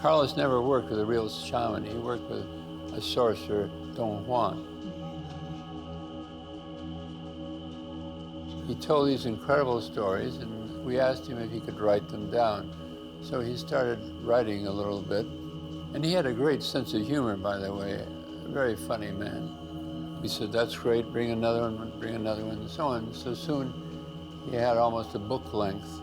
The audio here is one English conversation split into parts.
Carlos never worked with a real shaman. He worked with a sorcerer, Don Juan. He told these incredible stories, and we asked him if he could write them down. So he started writing a little bit, and he had a great sense of humor, by the way, a very funny man. We said, that's great, bring another one, and so on. So soon he had almost a book length.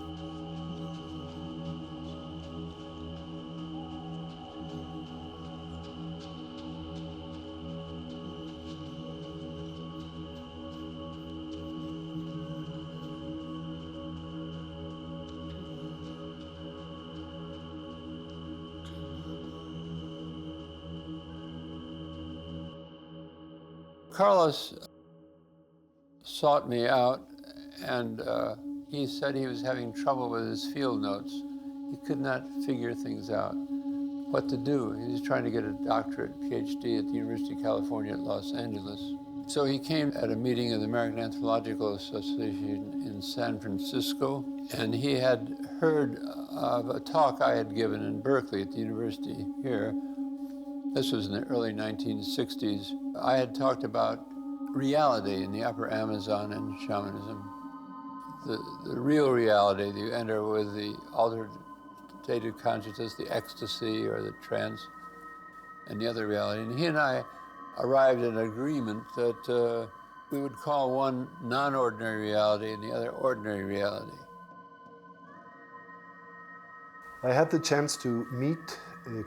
Carlos sought me out, and he said he was having trouble with his field notes. He could not figure things out, what to do. He was trying to get a doctorate, PhD, at the University of California at Los Angeles. So he came at a meeting of the American Anthropological Association in San Francisco, and he had heard of a talk I had given in Berkeley at the university here. This was in the early 1960s. I had talked about reality in the upper Amazon and shamanism. The real reality that you enter with the altered state of consciousness, the ecstasy or the trance, and the other reality. And he and I arrived at an agreement that we would call one non-ordinary reality and the other ordinary reality. I had the chance to meet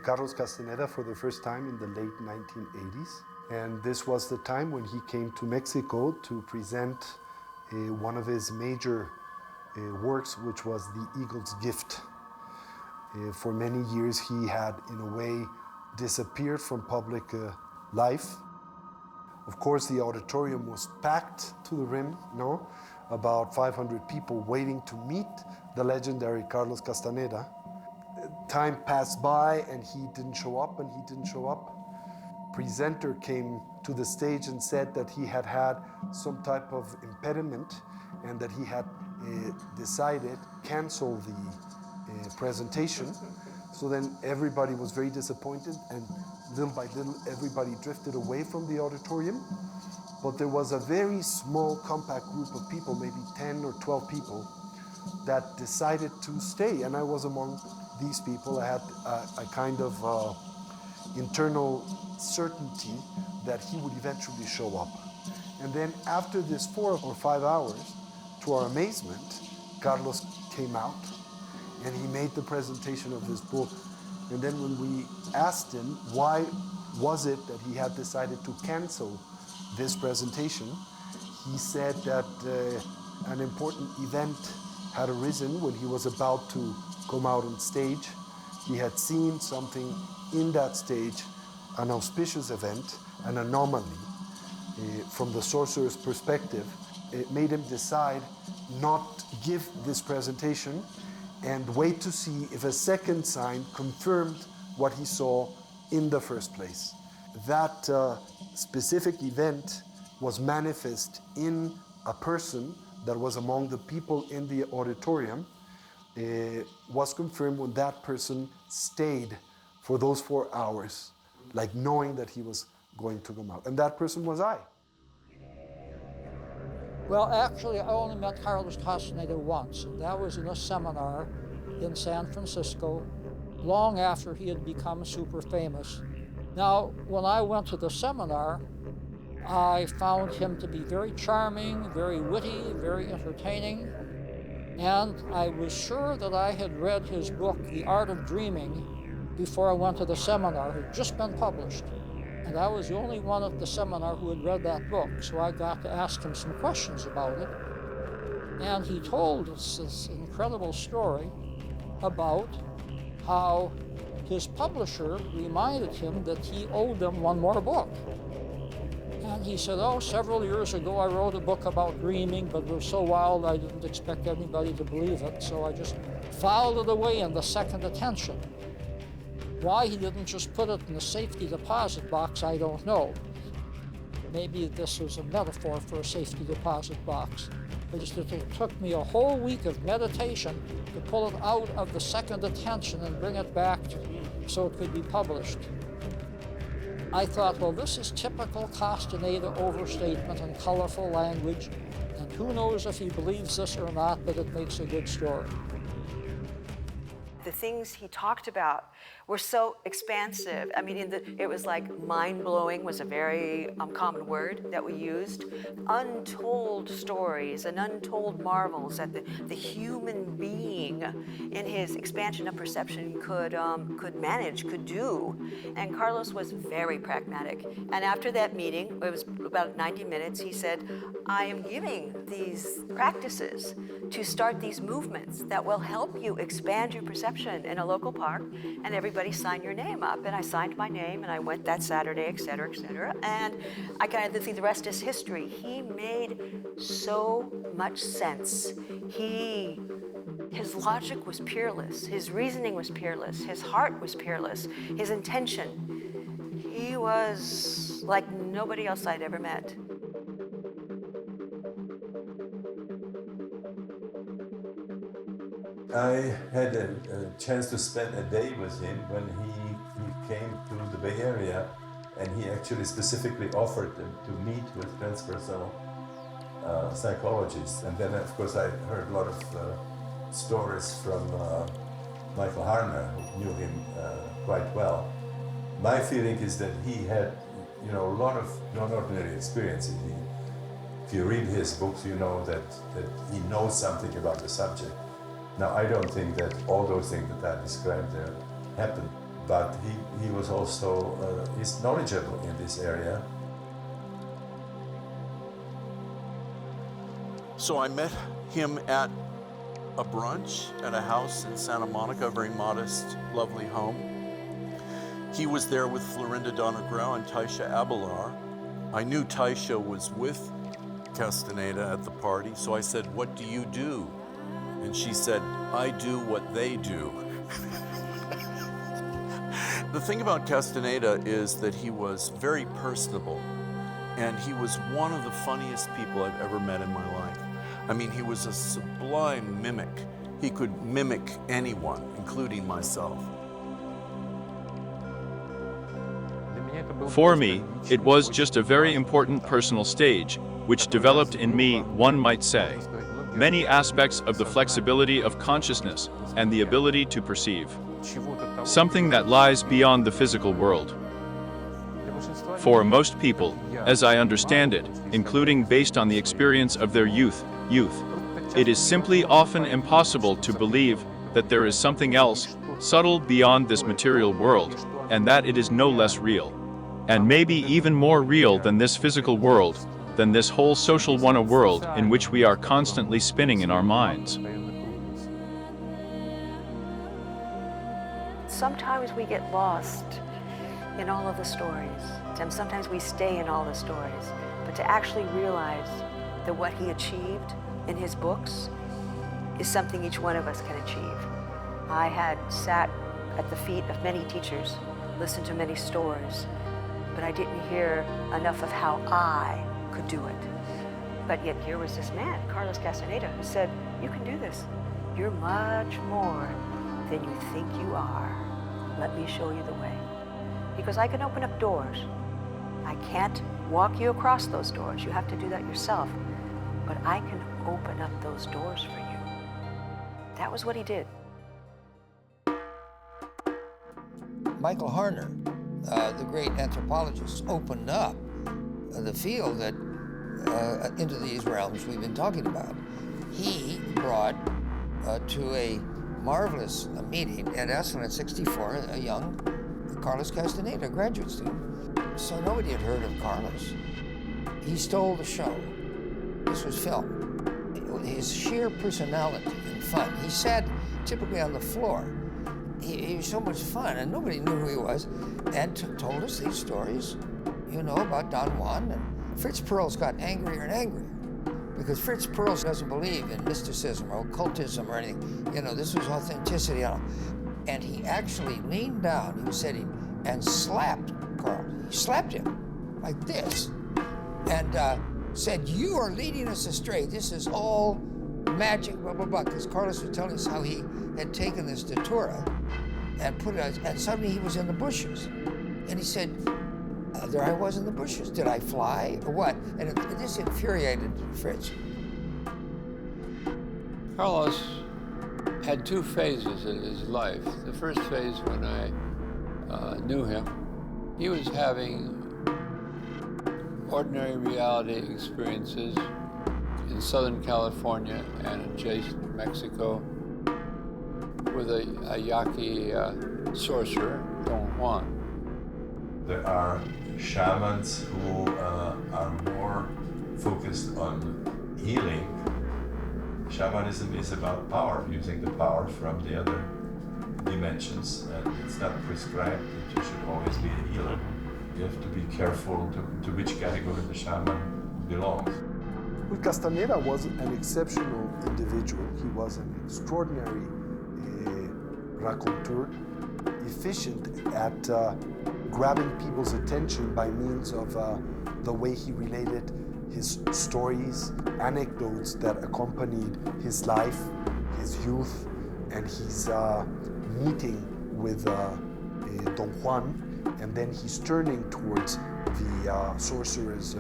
Carlos Castaneda for the first time in the late 1980s. And this was the time when he came to Mexico to present one of his major works, which was The Eagle's Gift. For many years, he had, in a way, disappeared from public life. Of course, the auditorium was packed to the rim, no? About 500 people waiting to meet the legendary Carlos Castaneda. Time passed by and he didn't show up. Presenter came to the stage and said that he had had some type of impediment and that he had decided to cancel the presentation. So then everybody was very disappointed, and little by little everybody drifted away from the auditorium. But there was a very small compact group of people, maybe 10 or 12 people, that decided to stay, and I was among these people. I had a kind of internal certainty that he would eventually show up. And then after this 4 or 5 hours, to our amazement, Carlos came out and he made the presentation of his book. And then when we asked him why was it that he had decided to cancel this presentation, he said that an important event had arisen when he was about to come out on stage. He had seen something in that stage, an auspicious event, an anomaly. From the sorcerer's perspective, it made him decide not give this presentation and wait to see if a second sign confirmed what he saw in the first place. That specific event was manifest in a person that was among the people in the auditorium. Was confirmed when that person stayed for those 4 hours, like knowing that he was going to come out. And that person was I. Well, actually, I only met Carlos Castaneda once, and that was in a seminar in San Francisco, long after he had become super famous. Now, when I went to the seminar, I found him to be very charming, very witty, very entertaining, and I was sure that I had read his book, The Art of Dreaming, before I went to the seminar. It had just been published. And I was the only one at the seminar who had read that book, so I got to ask him some questions about it. And he told us this incredible story about how his publisher reminded him that he owed them one more book. And he said, oh, several years ago I wrote a book about dreaming, but it was so wild I didn't expect anybody to believe it, so I just filed it away in the second attention. Why he didn't just put it in the safety deposit box, I don't know. maybe this was a metaphor for a safety deposit box. But it took me a whole week of meditation to pull it out of the second attention and bring it back so it could be published. I thought, well, this is typical Castaneda overstatement and colorful language, and who knows if he believes this or not, but it makes a good story. The things he talked about were so expansive. I mean, it was like mind-blowing was a very common word that we used. Untold stories and untold marvels that the human being in his expansion of perception could manage, could do. And Carlos was very pragmatic. And after that meeting, it was about 90 minutes, he said, I am giving these practices to start these movements that will help you expand your perception in a local park, and everybody sign your name up. And I signed my name, and I went that Saturday, et cetera, and I kind of think the rest is history. He made so much sense. His logic was peerless, his reasoning was peerless, his heart was peerless, his intention. He was like nobody else I'd ever met. I had a chance to spend a day with him when he came to the Bay Area, and he actually specifically offered to meet with transpersonal psychologists. And then, of course, I heard a lot of stories from Michael Harner, who knew him quite well. My feeling is that he had, a lot of non-ordinary experiences. If you read his books, you know that he knows something about the subject. Now, I don't think that all those things that I described there happened, but he was also is knowledgeable in this area. So I met him at a brunch at a house in Santa Monica, a very modest, lovely home. He was there with Florinda Dona-Grau and Taisha Abelar. I knew Taisha was with Castaneda at the party, so I said, "What do you do?" And she said, "I do what they do." The thing about Castaneda is that he was very personable, and he was one of the funniest people I've ever met in my life. I mean, he was a sublime mimic. He could mimic anyone, including myself. For me, it was just a very important personal stage, which developed in me, one might say, many aspects of the flexibility of consciousness and the ability to perceive. Something that lies beyond the physical world. For most people, as I understand it, including based on the experience of their youth, it is simply often impossible to believe that there is something else, subtle beyond this material world, and that it is no less real, and maybe even more real than this physical world, than this whole social world in which we are constantly spinning in our minds. Sometimes we get lost in all of the stories, and sometimes we stay in all the stories, but to actually realize that what he achieved in his books is something each one of us can achieve. I had sat at the feet of many teachers, listened to many stories, but I didn't hear enough of how I could do it. But yet here was this man, Carlos Castaneda, who said, "You can do this. You're much more than you think you are. Let me show you the way." Because I can open up doors. I can't walk you across those doors. You have to do that yourself. But I can open up those doors for you. That was what he did. Michael Harner, the great anthropologist, opened up the field that into these realms we've been talking about. He brought to a marvelous meeting at Esalen at 64 a young Carlos Castaneda, a graduate student. So nobody had heard of Carlos. He stole the show. This was film. His sheer personality and fun. He sat typically on the floor. He was so much fun, and nobody knew who he was, and told us these stories, about Don Juan. And Fritz Perls got angrier and angrier because Fritz Perls doesn't believe in mysticism or occultism or anything. This was authenticity. And he actually leaned down, he was sitting, and slapped Carl. He slapped him like this. and said, "You are leading us astray. This is all magic, blah, blah, blah." Because Carlos was telling us how he had taken this datura and put it, and suddenly he was in the bushes. And he said, there I was in the bushes. Did I fly or what? And this infuriated Fritz. Carlos had two phases in his life. The first phase, when I knew him, he was having ordinary reality experiences in Southern California and adjacent Mexico with a Yaqui sorcerer, Don Juan. There are shamans who are more focused on healing. Shamanism is about power, using the power from the other dimensions, and it's not prescribed that you should always be a healer. You have to be careful to which category the shaman belongs. Well, Castaneda was an exceptional individual. He was an extraordinary raconteur, efficient at grabbing people's attention by means of the way he related his stories, anecdotes that accompanied his life, his youth, and his meeting with Don Juan, and then his turning towards the sorcerer's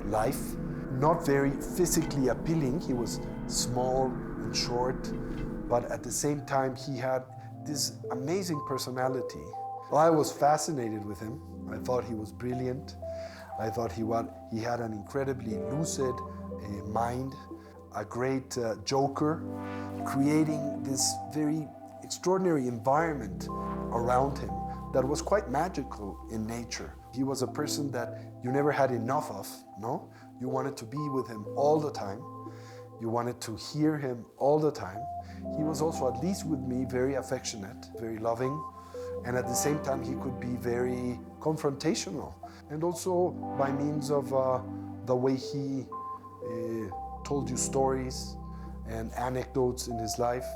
life. Not very physically appealing. He was small and short, but at the same time he had this amazing personality. Well, I was fascinated with him. I thought he was brilliant. I thought he had an incredibly lucid mind, a great joker, creating this very extraordinary environment around him that was quite magical in nature. He was a person that you never had enough of, no? You wanted to be with him all the time. You wanted to hear him all the time. He was also, at least with me, very affectionate, very loving, and at the same time he could be very confrontational. And also by means of the way he told you stories and anecdotes in his life,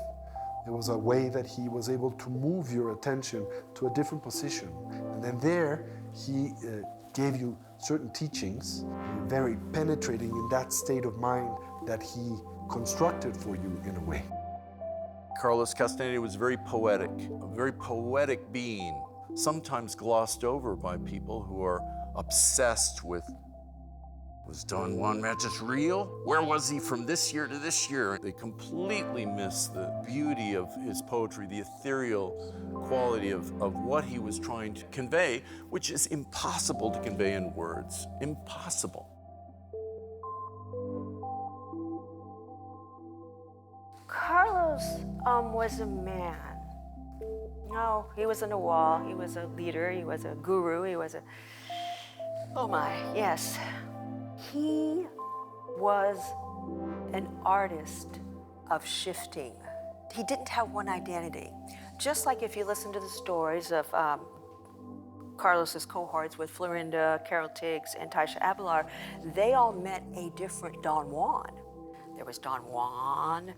there was a way that he was able to move your attention to a different position. And then there, he gave you certain teachings, very penetrating in that state of mind that he constructed for you in a way. Carlos Castaneda was very poetic, a very poetic being, sometimes glossed over by people who are obsessed with, was Don Juan Matus real? Where was he from this year to this year? They completely miss the beauty of his poetry, the ethereal quality of what he was trying to convey, which is impossible to convey in words. Impossible. Carlos was a man. No, he was a Nawal, he was a leader, he was a guru, he was a, oh my, yes. He was an artist of shifting. He didn't have one identity. Just like if you listen to the stories of Carlos's cohorts with Florinda, Carol Tiggs, and Taisha Abelar, they all met a different Don Juan. There was Don Juan,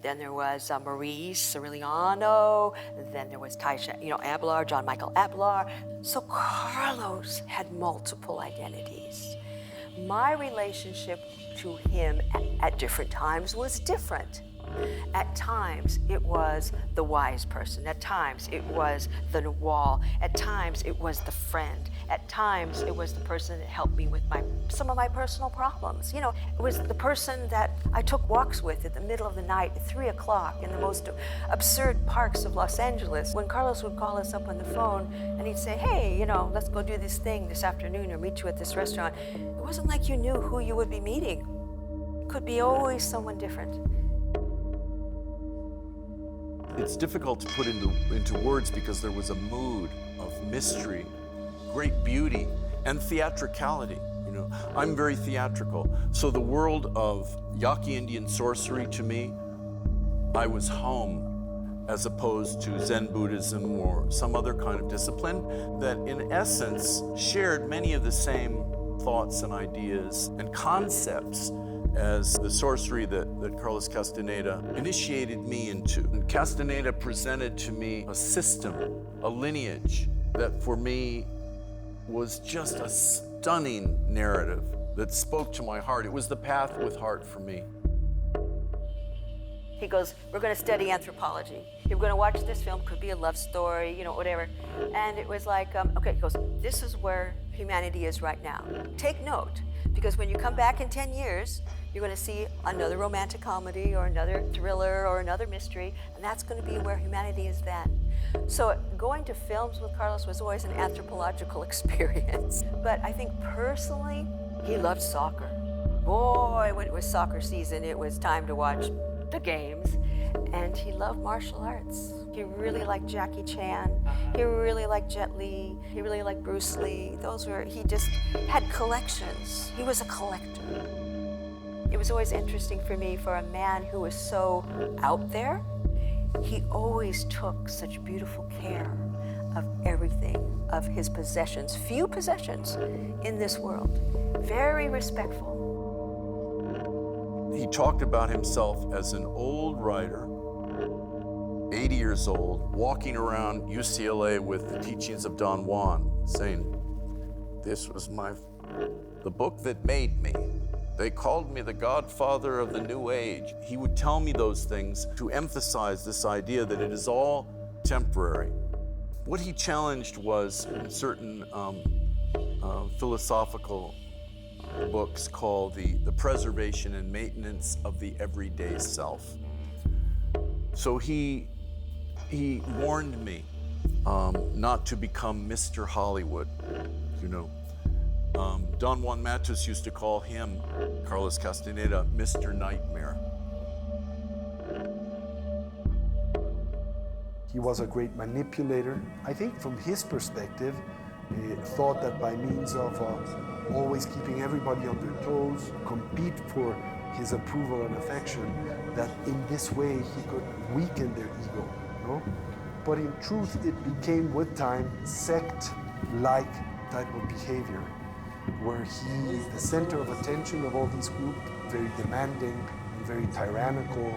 then there was Maurice Aureliano, then there was Taisha, Abelar, John Michael Abelar. So Carlos had multiple identities. My relationship to him at different times was different. At times, it was the wise person. At times, it was the Nawal. At times, it was the friend. At times, it was the person that helped me with some of my personal problems. It was the person that I took walks with at the middle of the night at 3 o'clock in the most absurd parks of Los Angeles. When Carlos would call us up on the phone and he'd say, hey, let's go do this thing this afternoon or meet you at this restaurant. It wasn't like you knew who you would be meeting. It could be always someone different. It's difficult to put into words because there was a mood of mystery, great beauty, and theatricality. I'm very theatrical. So the world of Yaqui Indian sorcery, to me, I was home, as opposed to Zen Buddhism or some other kind of discipline that in essence shared many of the same thoughts and ideas and concepts as the sorcery that Carlos Castaneda initiated me into. And Castaneda presented to me a system, a lineage that for me was just stunning narrative that spoke to my heart. It was the path with heart for me. He goes, we're going to study anthropology. You're going to watch this film, could be a love story, you know, whatever. And it was like, okay, he goes, this is where humanity is right now. Take note, because when you come back in 10 years, you're going to see another romantic comedy or another thriller or another mystery, and that's going to be where humanity is then. So going to films with Carlos was always an anthropological experience. But I think personally, he loved soccer. Boy, when it was soccer season, it was time to watch the games. And he loved martial arts. He really liked Jackie Chan. He really liked Jet Li. He really liked Bruce Lee. He just had collections. He was a collector. It was always interesting for me, for a man who was so out there, he always took such beautiful care of everything, of his possessions, few possessions in this world. Very respectful. He talked about himself as an old writer, 80 years old, walking around UCLA with the teachings of Don Juan, saying, this was the book that made me. They called me the godfather of the new age. He would tell me those things to emphasize this idea that it is all temporary. What he challenged was certain philosophical books called the preservation and maintenance of the everyday self. So he warned me not to become Mr. Hollywood, you know. Don Juan Matus used to call him, Carlos Castaneda, Mr. Nightmare. He was a great manipulator. I think from his perspective, he thought that by means of always keeping everybody on their toes, compete for his approval and affection, that in this way he could weaken their ego, no? But in truth, it became with time sect-like type of behavior, where he is the center of attention of all these groups, very demanding and very tyrannical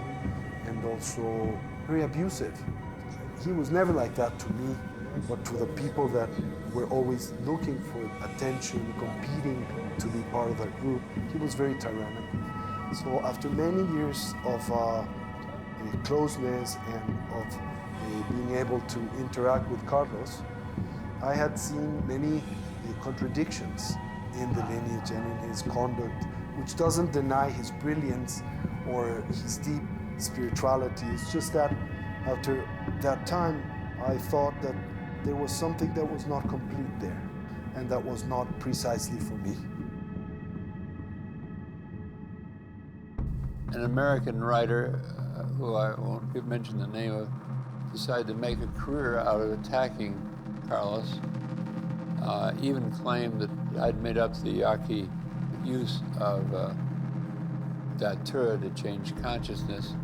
and also very abusive. He was never like that to me, but to the people that were always looking for attention, competing to be part of that group, he was very tyrannical. So after many years of closeness and of being able to interact with Carlos, I had seen many contradictions in the lineage and in his conduct, which doesn't deny his brilliance or his deep spirituality. It's just that after that time, I thought that there was something that was not complete there, and that was not precisely for me. An American writer, who I won't mention the name of, decided to make a career out of attacking Carlos. Even claimed that I'd made up the Yaqui use of Datura to change consciousness.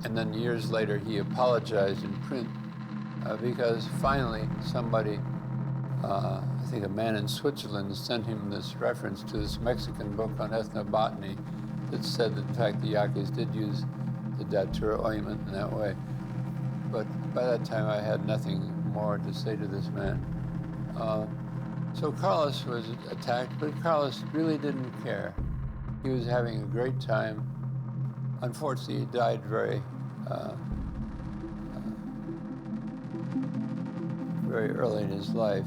And then years later, he apologized in print because finally somebody, I think a man in Switzerland, sent him this reference to this Mexican book on ethnobotany that said that in fact the Yaquis did use the Datura ointment in that way. But by that time I had nothing more to say to this man. So Carlos was attacked, but Carlos really didn't care. He was having a great time. Unfortunately, he died very early in his life.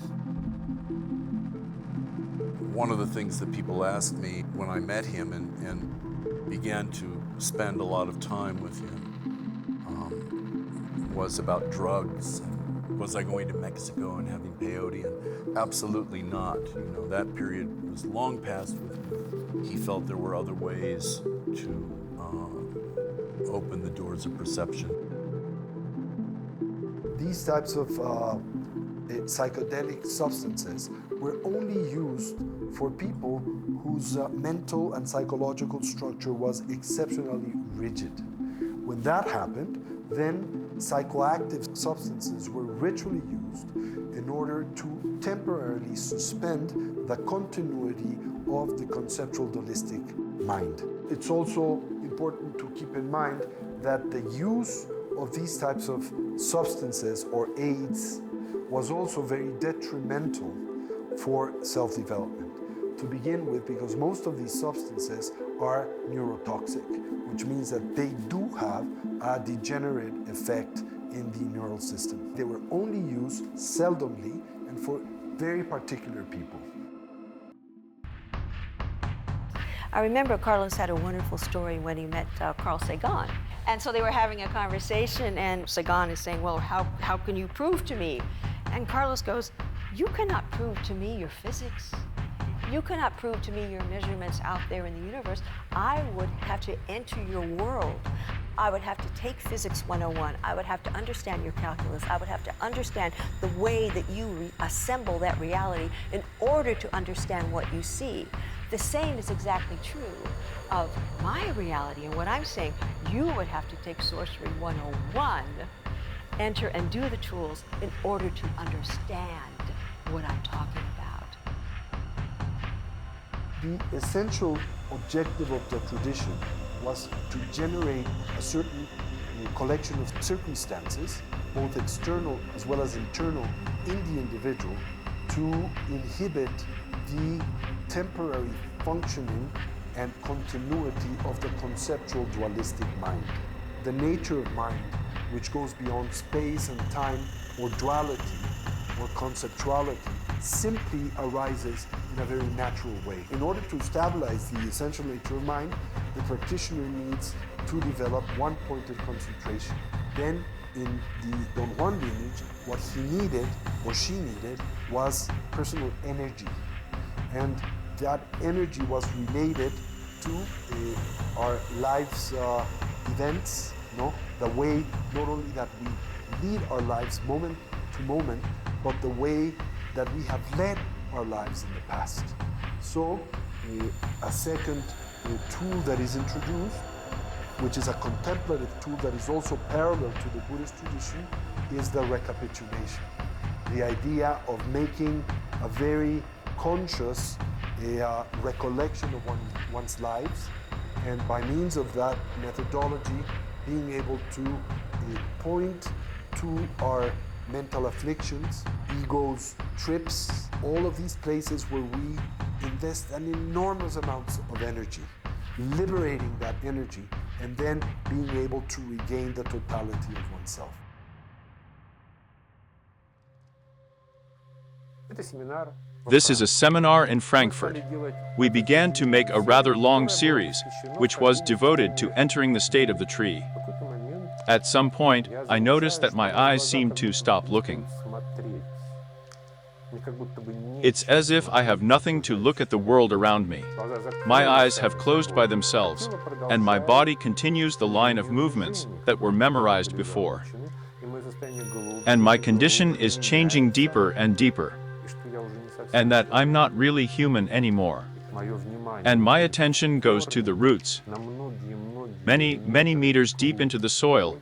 One of the things that people asked me when I met him and began to spend a lot of time with him was about drugs. Was I going to Mexico and having peyote? And absolutely not. You know, that period was long past with him. He felt there were other ways to open the doors of perception. These types of psychedelic substances were only used for people whose mental and psychological structure was exceptionally rigid. When that happened, then psychoactive substances were ritually used in order to temporarily suspend the continuity of the conceptual dualistic mind. It's also important to keep in mind that the use of these types of substances or aids was also very detrimental for self-development. to begin with, because most of these substances are neurotoxic, which means that they do have a degenerate effect in the neural system. They were only used seldomly and for very particular people. I remember Carlos had a wonderful story when he met Carl Sagan. And so they were having a conversation, and Sagan is saying, well, how can you prove to me? And Carlos goes, you cannot prove to me your physics. You cannot prove to me your measurements out there in the universe. I would have to enter your world. I would have to take Physics 101. I would have to understand your calculus. I would have to understand the way that you assemble that reality in order to understand what you see. The same is exactly true of my reality. And what I'm saying, you would have to take Sorcery 101, enter and do the tools in order to understand what I'm talking about. The essential objective of the tradition was to generate a certain collection of circumstances, both external as well as internal, in the individual to inhibit the temporary functioning and continuity of the conceptual dualistic mind. The nature of mind, which goes beyond space and time or duality or conceptuality, simply arises in a very natural way. In order to stabilize the essential nature of mind, the practitioner needs to develop one-pointed concentration. Then, in the Don Juan lineage, what he needed, or she needed, was personal energy. And that energy was related to our life's events, the way not only that we lead our lives moment to moment, but the way that we have led our lives in the past. So a second tool that is introduced, which is a contemplative tool that is also parallel to the Buddhist tradition, is the recapitulation. The idea of making a very conscious recollection of one's lives, and by means of that methodology, being able to point to our mental afflictions, egos, trips, all of these places where we invest an enormous amount of energy, liberating that energy, and then being able to regain the totality of oneself. This is a seminar in Frankfurt. We began to make a rather long series, which was devoted to entering the state of the tree. At some point, I noticed that my eyes seemed to stop looking. It's as if I have nothing to look at the world around me. My eyes have closed by themselves, and my body continues the line of movements that were memorized before. And my condition is changing deeper and deeper, and that I'm not really human anymore. And my attention goes to the roots, many, many meters deep into the soil.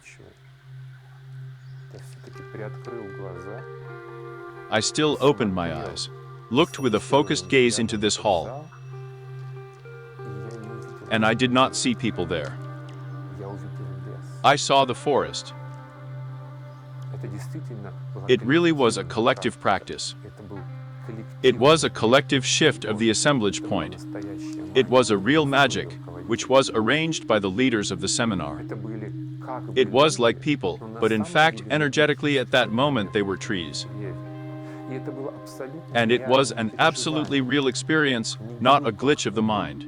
I still opened my eyes, looked with a focused gaze into this hall, and I did not see people there. I saw the forest. It really was a collective practice. It was a collective shift of the assemblage point. It was a real magic, which was arranged by the leaders of the seminar. It was like people, but in fact, energetically at that moment they were trees. And it was an absolutely real experience, not a glitch of the mind.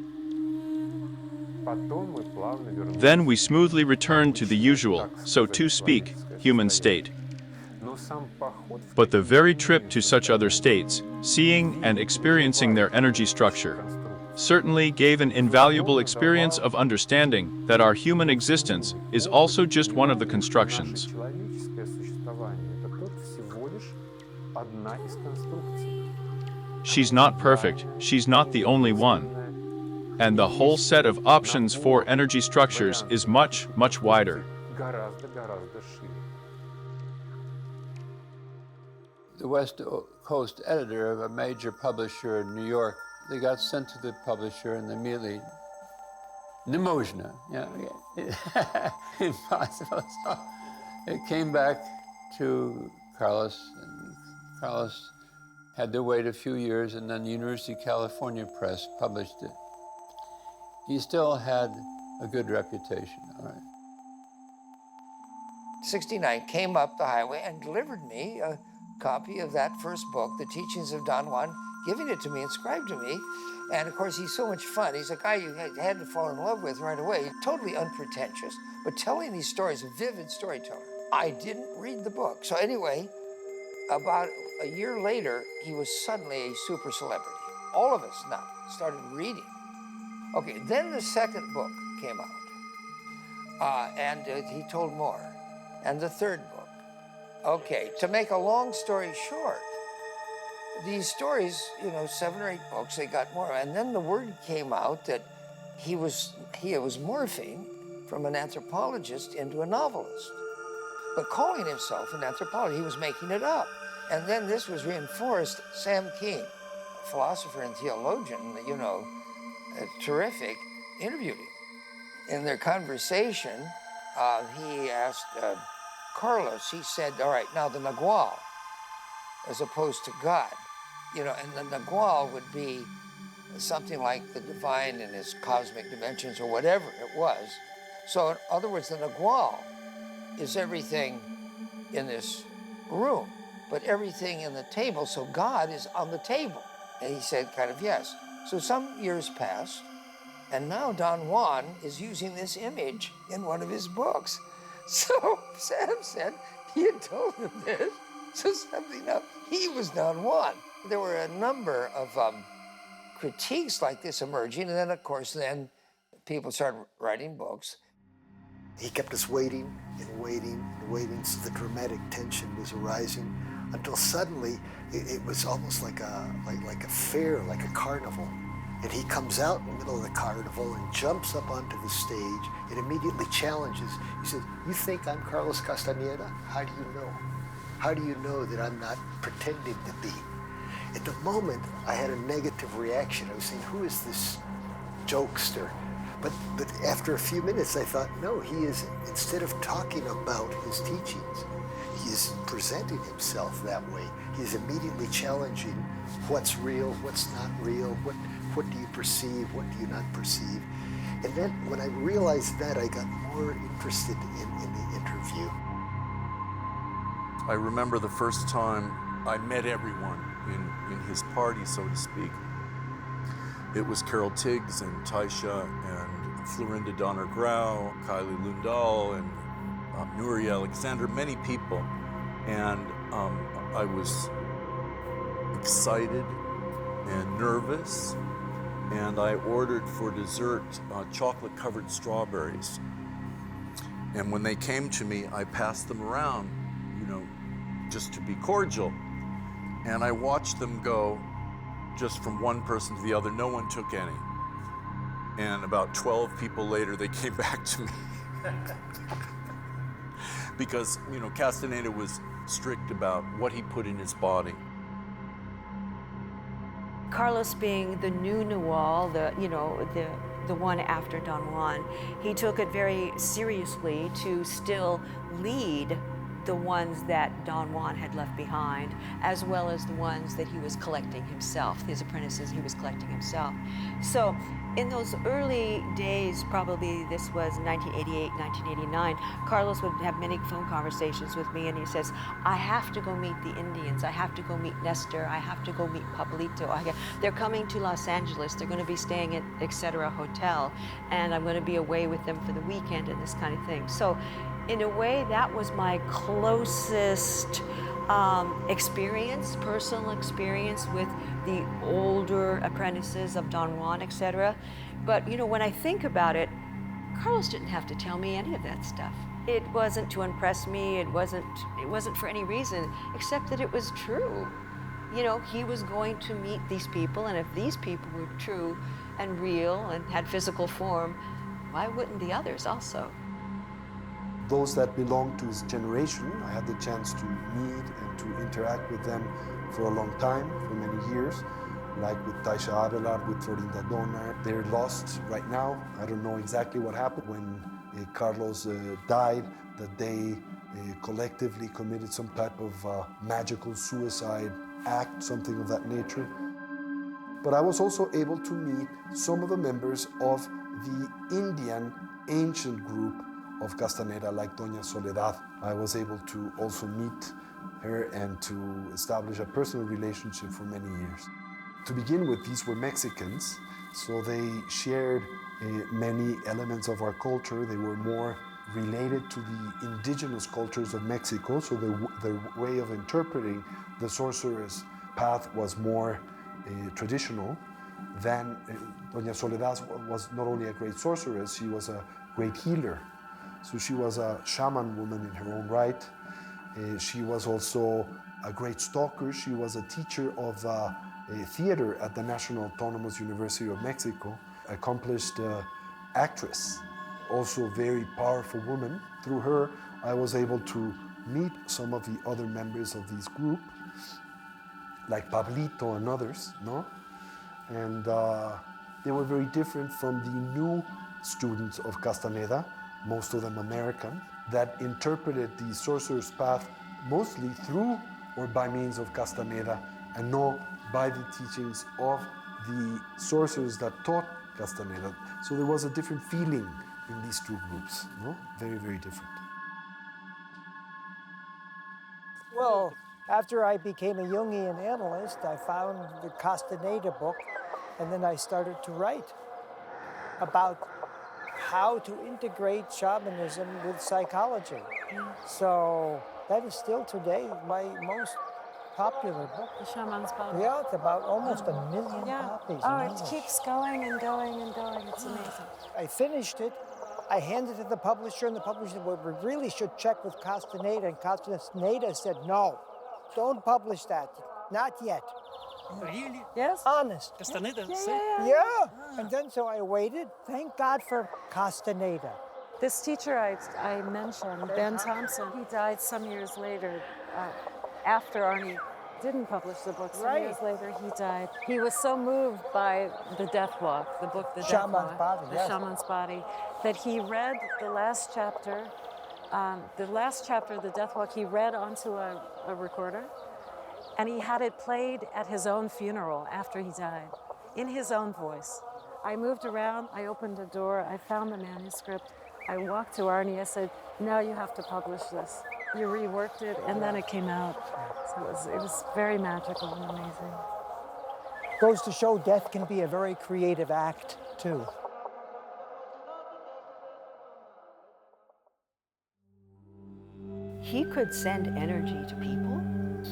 Then we smoothly returned to the usual, so to speak, human state. But the very trip to such other states, seeing and experiencing their energy structure, certainly gave an invaluable experience of understanding that our human existence is also just one of the constructions. She's not perfect, she's not the only one. And the whole set of options for energy structures is much, much wider. The West Coast editor of a major publisher in New York, they got sent to the publisher and immediately, Nemozhna, impossible. So it came back to Carlos, and Carlos had to wait a few years, and then the University of California Press published it. He still had a good reputation, all right. 69 came up the highway and delivered me a copy of that first book, The Teachings of Don Juan, giving it to me, inscribed to me. And of course, he's so much fun. He's a guy you had to fall in love with right away. Totally unpretentious, but telling these stories, a vivid storyteller. I didn't read the book. So anyway, about a year later, he was suddenly a super celebrity. All of us now started reading. Okay, then the second book came out, and he told more. And the third book. Okay, to make a long story short, these stories, 7 or 8 books, they got more. And then the word came out that he was morphing from an anthropologist into a novelist. But calling himself an anthropologist, he was making it up. And then this was reinforced. Sam Keen, a philosopher and theologian, terrific, interviewed him. In their conversation, he asked Carlos, he said, all right, now the Nagual, as opposed to God, and the Nagual would be something like the divine in his cosmic dimensions or whatever it was. So in other words, the Nagual is everything in this room, but everything in the table, so God is on the table. And he said, kind of, yes. So some years passed, and now Don Juan is using this image in one of his books. So Sam said he had told him this, so something else. He was Don Juan. There were a number of critiques like this emerging, and then, of course, people started writing books. He kept us waiting and waiting and waiting, so the dramatic tension was arising until suddenly it was almost like a fair, like a carnival. And he comes out in the middle of the carnival and jumps up onto the stage and immediately challenges. He says, "You think I'm Carlos Castaneda? How do you know? How do you know that I'm not pretending to be?" At the moment, I had a negative reaction. I was saying, who is this jokester? But after a few minutes, I thought, no, he is, instead of talking about his teachings, he is presenting himself that way. He is immediately challenging what's real, what's not real, what do you perceive, what do you not perceive. And then when I realized that, I got more interested in the interview. I remember the first time I met everyone in his party, so to speak. It was Carol Tiggs and Taisha and Florinda Donner Grau, Kylie Lundahl, and Nuri Alexander, many people. And I was excited and nervous, and I ordered for dessert chocolate-covered strawberries. And when they came to me, I passed them around, just to be cordial. And I watched them go just from one person to the other. No one took any. And about 12 people later, they came back to me. Because, Castaneda was strict about what he put in his body. Carlos being the new Nagual, the one after Don Juan, he took it very seriously to still lead the ones that Don Juan had left behind, as well as the ones that he was collecting himself, his apprentices he was collecting himself. So in those early days, probably this was 1988, 1989, Carlos would have many phone conversations with me, and he says, I have to go meet the Indians, I have to go meet Nestor, I have to go meet Pablito. They're coming to Los Angeles, they're going to be staying at etc. hotel, and I'm going to be away with them for the weekend and this kind of thing. So in a way, that was my closest experience, personal experience with the older apprentices of Don Juan, etc. But when I think about it, Carlos didn't have to tell me any of that stuff. It wasn't to impress me. It wasn't for any reason except that it was true. He was going to meet these people, and if these people were true and real and had physical form, why wouldn't the others also? Those that belong to his generation, I had the chance to meet and to interact with them for a long time, for many years, like with Taisha Abelard, with Florinda Donner. They're lost right now. I don't know exactly what happened when Carlos died, that they collectively committed some type of magical suicide act, something of that nature. But I was also able to meet some of the members of the Indian ancient group of Castaneda, like Doña Soledad. I was able to also meet her and to establish a personal relationship for many years. To begin with, these were Mexicans, so they shared many elements of our culture. They were more related to the indigenous cultures of Mexico, so their way of interpreting the sorcerer's path was more traditional. Then Doña Soledad was not only a great sorceress, she was a great healer. So she was a shaman woman in her own right. She was also a great stalker. She was a teacher of theater at the National Autonomous University of Mexico, accomplished actress, also a very powerful woman. Through her, I was able to meet some of the other members of this group, like Pablito and others, no? And they were very different from the new students of Castaneda, most of them American, that interpreted the sorcerer's path mostly through or by means of Castaneda and not by the teachings of the sorcerers that taught Castaneda. So there was a different feeling in these two groups, no? Very, very different. Well, after I became a Jungian analyst, I found the Castaneda book, and then I started to write about how to integrate shamanism with psychology. So that is still today my most popular book. The Shaman's Body. Yeah, it's about almost 1 million copies. Oh, it keeps going and going and going. It's amazing. I finished it. I handed it to the publisher, and the publisher said, well, we really should check with Castaneda. And Castaneda said, no, don't publish that. Not yet. Really? Yes. Honest. Castaneda Yeah. And then so I waited. Thank God for Castaneda. This teacher I mentioned, Ben Thompson, he died some years later after Arnie didn't publish the book. Some years later, he died. He was so moved by The Death Walk, the book The Death Walk, The Shaman's Body, that he read the last chapter of The Death Walk, he read onto a recorder, and he had it played at his own funeral after he died, in his own voice. I moved around, I opened a door, I found the manuscript, I walked to Arnie, I said, now you have to publish this. You reworked it, and then it came out. So it was very magical and amazing. Goes to show death can be a very creative act, too. He could send energy to people.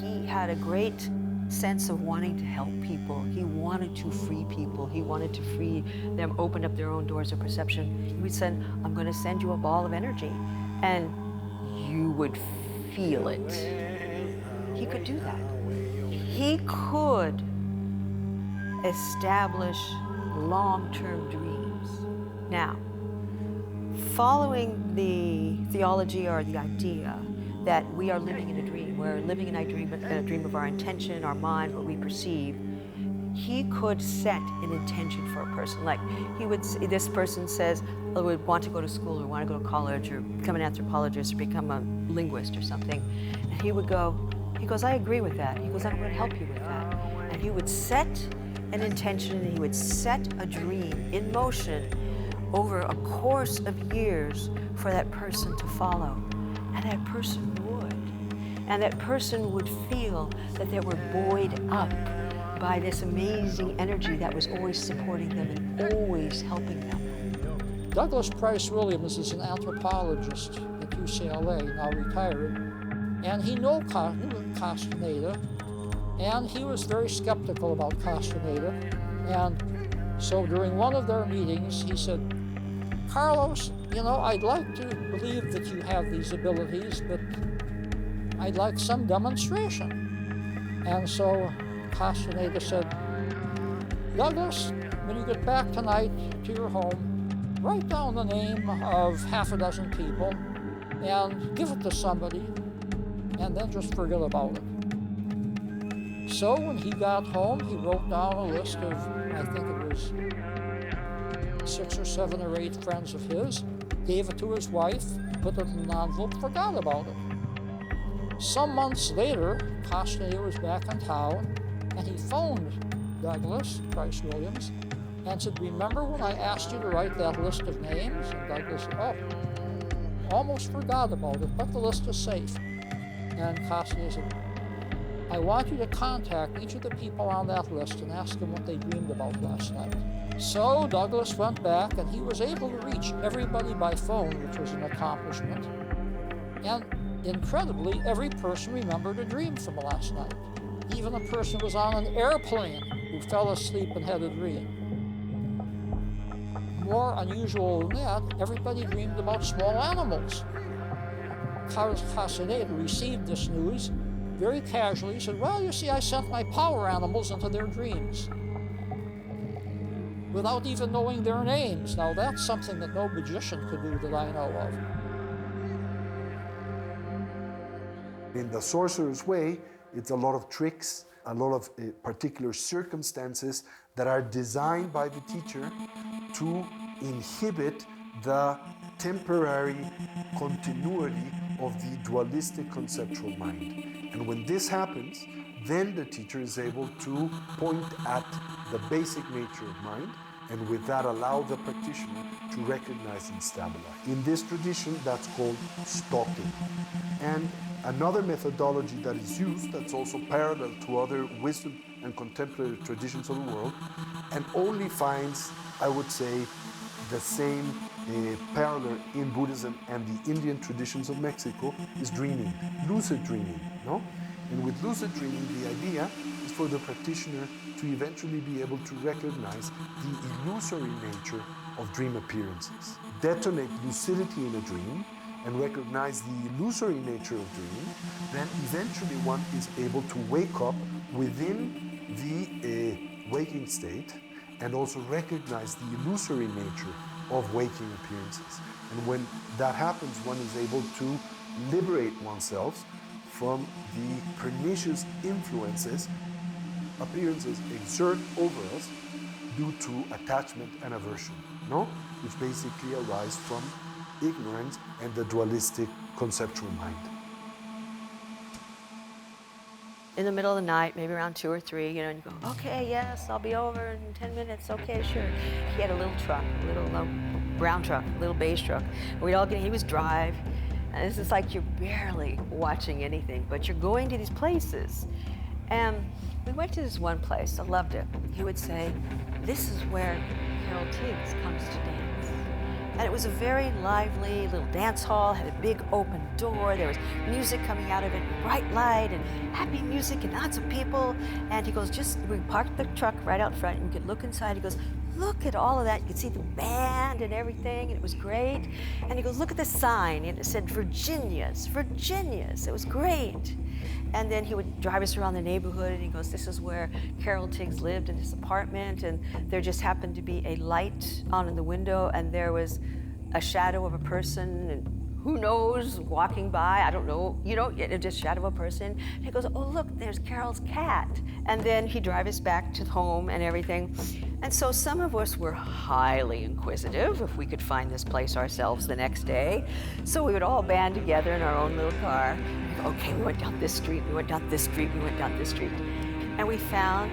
He had a great sense of wanting to help people. He wanted to free people. He wanted to free them, open up their own doors of perception. He would send, I'm going to send you a ball of energy. And you would feel it. He could do that. He could establish long-term dreams. Now, following the theology or the idea that we are living in a dream, we're living in a dream of our intention, our mind, what we perceive, he could set an intention for a person. Like this person says, oh, would want to go to school or want to go to college or become an anthropologist or become a linguist or something. And he goes, I agree with that. He goes, I'm going to help you with that. And he would set an intention and he would set a dream in motion over a course of years for that person to follow. And that person would. And that person would feel that they were buoyed up by this amazing energy that was always supporting them and always helping them. Douglas Price Williams is an anthropologist at UCLA, now retired, and he knew Castaneda, and he was very skeptical about Castaneda. And so during one of their meetings, he said, Carlos, you know, I'd like to believe that you have these abilities, but I'd like some demonstration. And so Castaneda said, Douglas, when you get back tonight to your home, write down the name of half a dozen people and give it to somebody, and then just forget about it. So when he got home, he wrote down a list of, I think it was 6 or 7 or 8 friends of his, gave it to his wife, put it in an envelope, forgot about it. Some months later, Castaneda was back in town, and he phoned Douglas Price Williams and said, remember when I asked you to write that list of names? And Douglas said, oh, almost forgot about it, but the list is safe. And Castaneda said, I want you to contact each of the people on that list and ask them what they dreamed about last night. So Douglas went back, and he was able to reach everybody by phone, which was an accomplishment. And incredibly, every person remembered a dream from last night. Even a person who was on an airplane who fell asleep and had a dream. More unusual than that, everybody dreamed about small animals. Carlos Castaneda received this news very casually. He said, well, you see, I sent my power animals into their dreams without even knowing their names. Now, that's something that no magician could do that I know of. In the sorcerer's way, it's a lot of tricks, a lot of particular circumstances that are designed by the teacher to inhibit the temporary continuity of the dualistic conceptual mind. And when this happens, then the teacher is able to point at the basic nature of mind, and with that allow the practitioner to recognize and stabilize. In this tradition, that's called stalking. And another methodology that is used, that's also parallel to other wisdom and contemplative traditions of the world, and only finds, I would say, the same parallel in Buddhism and the Indian traditions of Mexico, is dreaming, lucid dreaming, no? And with lucid dreaming, the idea is for the practitioner to eventually be able to recognize the illusory nature of dream appearances, detonate lucidity in a dream, and recognize the illusory nature of dream, then eventually one is able to wake up within the waking state and also recognize the illusory nature of waking appearances. And when that happens, one is able to liberate oneself from the pernicious influences appearances exert over us due to attachment and aversion, no? Which basically arise from ignorance and the dualistic conceptual mind. In the middle of the night, maybe around 2 or 3, you know, and you go, okay, yes, I'll be over in 10 minutes, okay, sure. He had a little truck, a little brown truck, a little beige truck. We'd all get, he was drive, and it's just like you're barely watching anything, but you're going to these places. And we went to this one place, I loved it. He would say, this is where Carol Tiggs comes to dance. And it was a very lively little dance hall, had a big open door, there was music coming out of it, bright light and happy music and lots of people. And he goes, we parked the truck right out front and you could look inside. He goes, look at all of that. You could see the band and everything, and it was great. And he goes, look at the sign, and it said Virginia's, Virginia's. It was great. And then he would drive us around the neighborhood, and he goes, this is where Carol Tiggs lived in this apartment, and there just happened to be a light on in the window, and there was a shadow of a person, and who knows, walking by, I don't know, you know, just shadow of a person. And he goes, oh, look, there's Carol's cat. And then he'd drive us back to home and everything. And so some of us were highly inquisitive if we could find this place ourselves the next day. So we would all band together in our own little car. We'd go, okay, we went down this street, we went down this street, we went down this street. And we found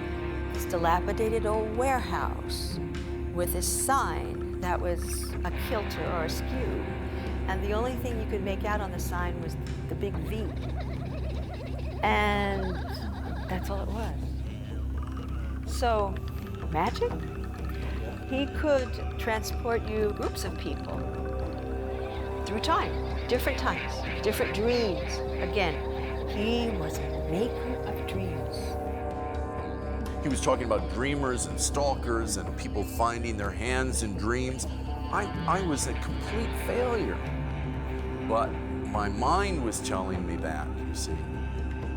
this dilapidated old warehouse with this sign that was a kilter or askew. And the only thing you could make out on the sign was the big V. And that's all it was. So, magic? He could transport you groups of people through time, different times, different dreams. Again, he was a maker of dreams. He was talking about dreamers and stalkers and people finding their hands in dreams. I was a complete failure. But my mind was telling me that, you see.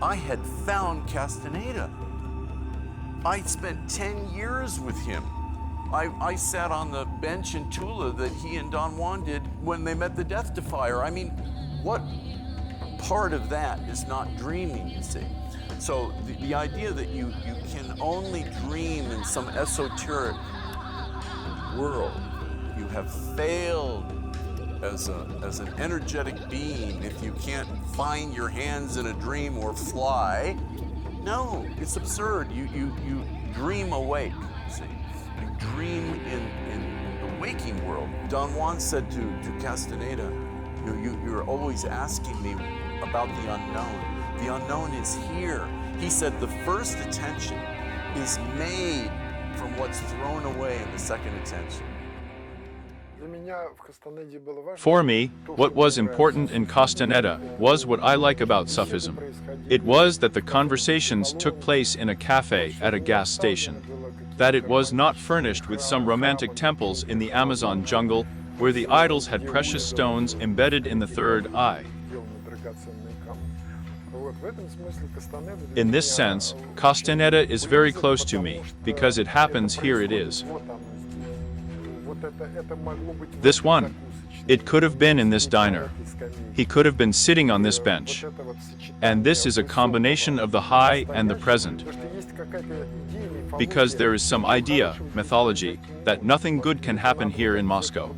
I had found Castaneda. I spent 10 years with him. I sat on the bench in Tula that he and Don Juan did when they met the Death Defier. I mean, what part of that is not dreaming, you see? So the idea that you can only dream in some esoteric world, you have failed as an energetic being, if you can't find your hands in a dream or fly, no, it's absurd. You dream awake, see. You dream in the waking world. Don Juan said to Castaneda, you're always asking me about the unknown. The unknown is here. He said the first attention is made from what's thrown away in the second attention. For me, what was important in Castaneda was what I like about Sufism. It was that the conversations took place in a cafe at a gas station, that it was not furnished with some romantic temples in the Amazon jungle where the idols had precious stones embedded in the third eye. In this sense, Castaneda is very close to me, because it happens here it is. This one, it could have been in this diner. He could have been sitting on this bench. And this is a combination of the high and the present. Because there is some idea, mythology, that nothing good can happen here in Moscow.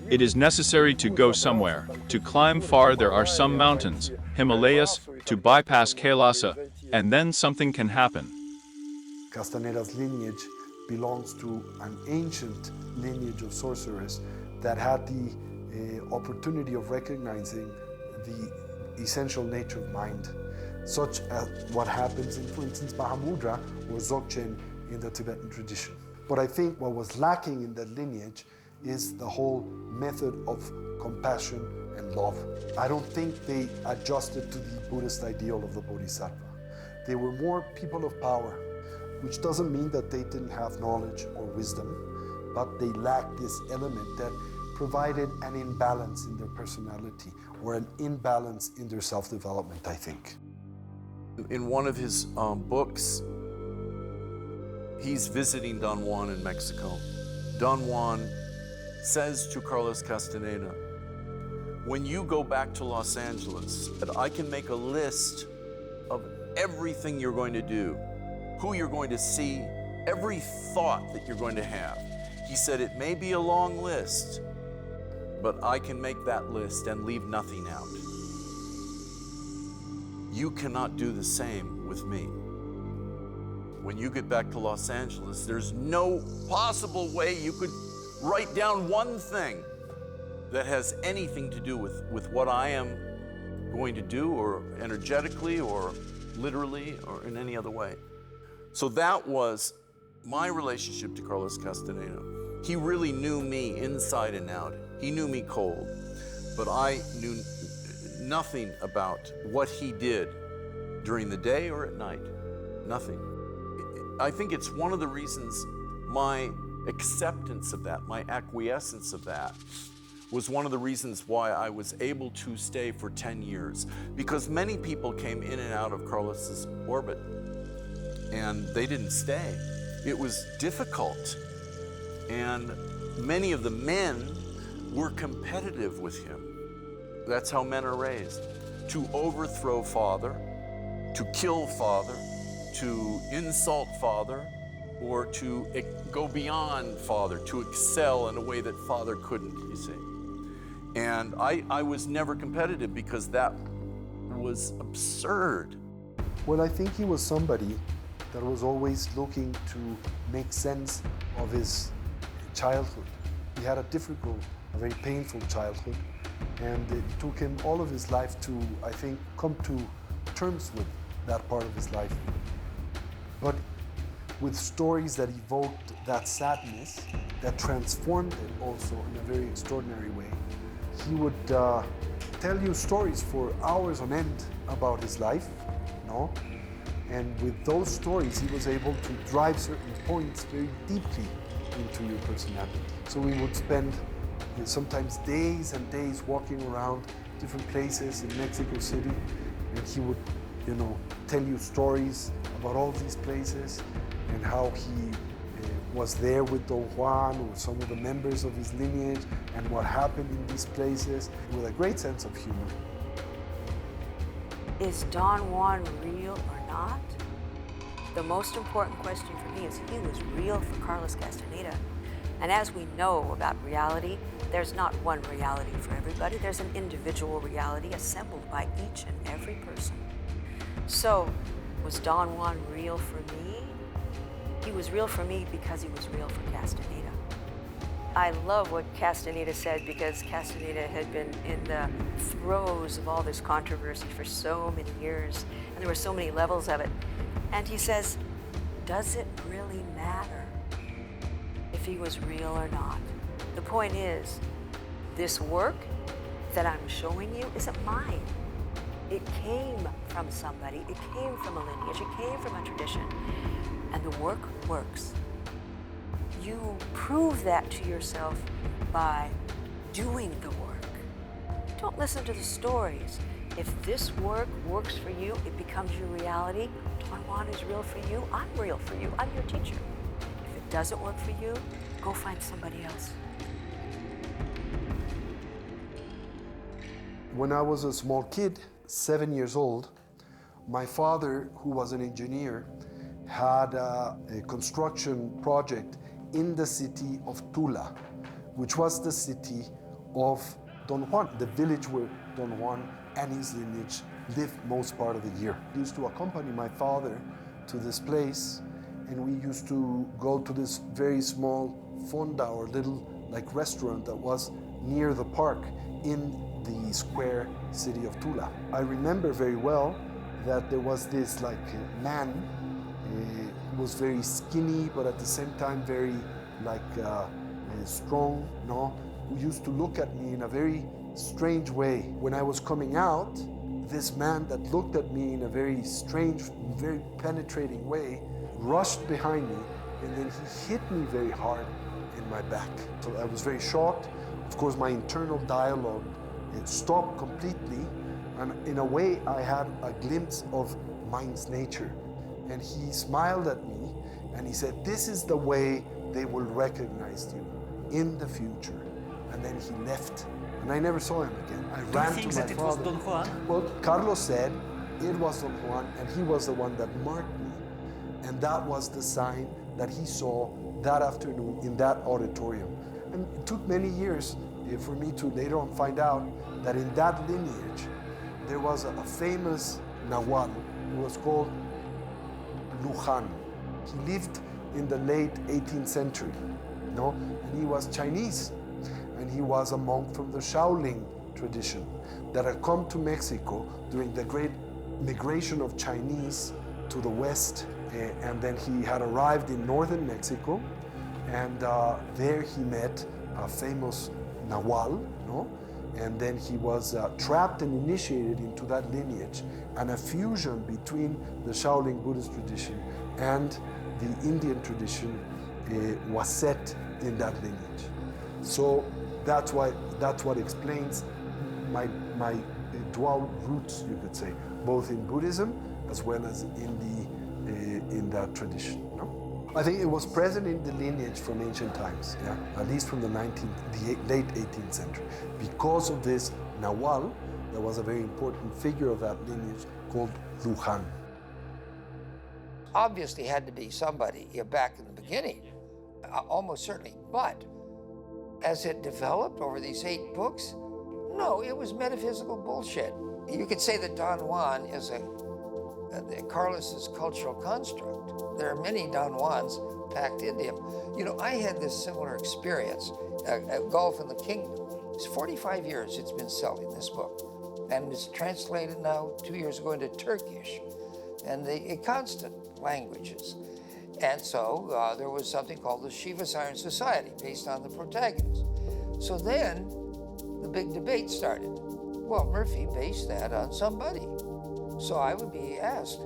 It is necessary to go somewhere. To climb far there are some mountains, Himalayas, to bypass Kailasa, and then something can happen. Castaneda's lineage belongs to an ancient lineage of sorcerers that had the opportunity of recognizing the essential nature of mind, such as what happens in, for instance, Mahamudra or Dzogchen in the Tibetan tradition. But I think what was lacking in that lineage is the whole method of compassion and love. I don't think they adjusted to the Buddhist ideal of the Bodhisattva. They were more people of power, which doesn't mean that they didn't have knowledge or wisdom, but they lacked this element that provided an imbalance in their personality or an imbalance in their self-development, I think. In one of his books, he's visiting Don Juan in Mexico. Don Juan says to Carlos Castaneda, when you go back to Los Angeles, that I can make a list of everything you're going to do, who you're going to see, every thought that you're going to have. He said, it may be a long list, but I can make that list and leave nothing out. You cannot do the same with me. When you get back to Los Angeles, there's no possible way you could write down one thing that has anything to do with what I am going to do, or energetically, or literally, or in any other way. So that was my relationship to Carlos Castaneda. He really knew me inside and out. He knew me cold, but I knew nothing about what he did during the day or at night. Nothing. I think it's one of the reasons my acceptance of that, my acquiescence of that, was one of the reasons why I was able to stay for 10 years. Because many people came in and out of Carlos's orbit, and they didn't stay. It was difficult, and many of the men were competitive with him. That's how men are raised. To overthrow father, to kill father, to insult father, or to go beyond father, to excel in a way that father couldn't, you see. And I was never competitive because that was absurd. Well, I think he was somebody that was always looking to make sense of his childhood. He had a difficult, a very painful childhood, and it took him all of his life to, I think, come to terms with that part of his life. But with stories that evoked that sadness, that transformed it also in a very extraordinary way. He would tell you stories for hours on end about his life, no? And with those stories, he was able to drive certain points very deeply into your personality. So we would spend sometimes days and days walking around different places in Mexico City, and he would, tell you stories about all these places and how he was there with Don Juan or some of the members of his lineage and what happened in these places with a great sense of humor. Is Don Juan real or not? The most important question for me is he was real for Carlos Castaneda. And as we know about reality, there's not one reality for everybody. There's an individual reality assembled by each and every person. So, was Don Juan real for me? He was real for me because he was real for Castaneda. I love what Castaneda said, because Castaneda had been in the throes of all this controversy for so many years, and there were so many levels of it. And he says, does it really matter if he was real or not? The point is, this work that I'm showing you isn't mine. It came from somebody, it came from a lineage, it came from a tradition, and the work works. You prove that to yourself by doing the work. Don't listen to the stories. If this work works for you, it becomes your reality. Don Juan is real for you, I'm real for you, I'm your teacher. If it doesn't work for you, go find somebody else. When I was a small kid, 7 years old, my father, who was an engineer, had a construction project in the city of Tula, which was the city of Don Juan, the village where Don Juan and his lineage lived most part of the year. I used to accompany my father to this place, and we used to go to this very small fonda, or little like restaurant that was near the park in the square city of Tula. I remember very well that there was this like man, he was very skinny, but at the same time very like strong, no? Who used to look at me in a very strange way. When I was coming out, this man that looked at me in a very strange, very penetrating way, rushed behind me, and then he hit me very hard in my back. So I was very shocked. Of course, my internal dialogue, it stopped completely, and in a way I had a glimpse of mind's nature. And he smiled at me and he said, this is the way they will recognize you in the future. And then he left, and I never saw him again. I ran to my father. Do you think that it was Don Juan? Well, Carlos said it was Don Juan, and he was the one that marked me. And that was the sign that he saw that afternoon in that auditorium. And it took many years for me to later on find out that in that lineage, there was a famous Nahual who was called Lujan. He lived in the late 18th century, no? And he was Chinese, and he was a monk from the Shaolin tradition that had come to Mexico during the great migration of Chinese to the West, and then he had arrived in northern Mexico, and there he met a famous Nahual, no? And then he was trapped and initiated into that lineage, and a fusion between the Shaolin Buddhist tradition and the Indian tradition was set in that lineage. So that's what explains my dual roots, you could say, both in Buddhism as well as in that tradition. No? I think it was present in the lineage from ancient times, yeah, at least from the late 18th century. Because of this Nahual, there was a very important figure of that lineage called Lujan. Obviously had to be somebody back in the beginning, almost certainly. But as it developed over these 8 books, no, it was metaphysical bullshit. You could say that Don Juan is Carlos's cultural construct. There are many Don Juans packed into him. You know, I had this similar experience at Golf in the Kingdom. It's 45 years it's been selling this book, and it's translated now 2 years ago into Turkish and the constant languages. And so there was something called the Shiva Siren Society based on the protagonist. So then the big debate started. Well, Murphy based that on somebody. So I would be asked,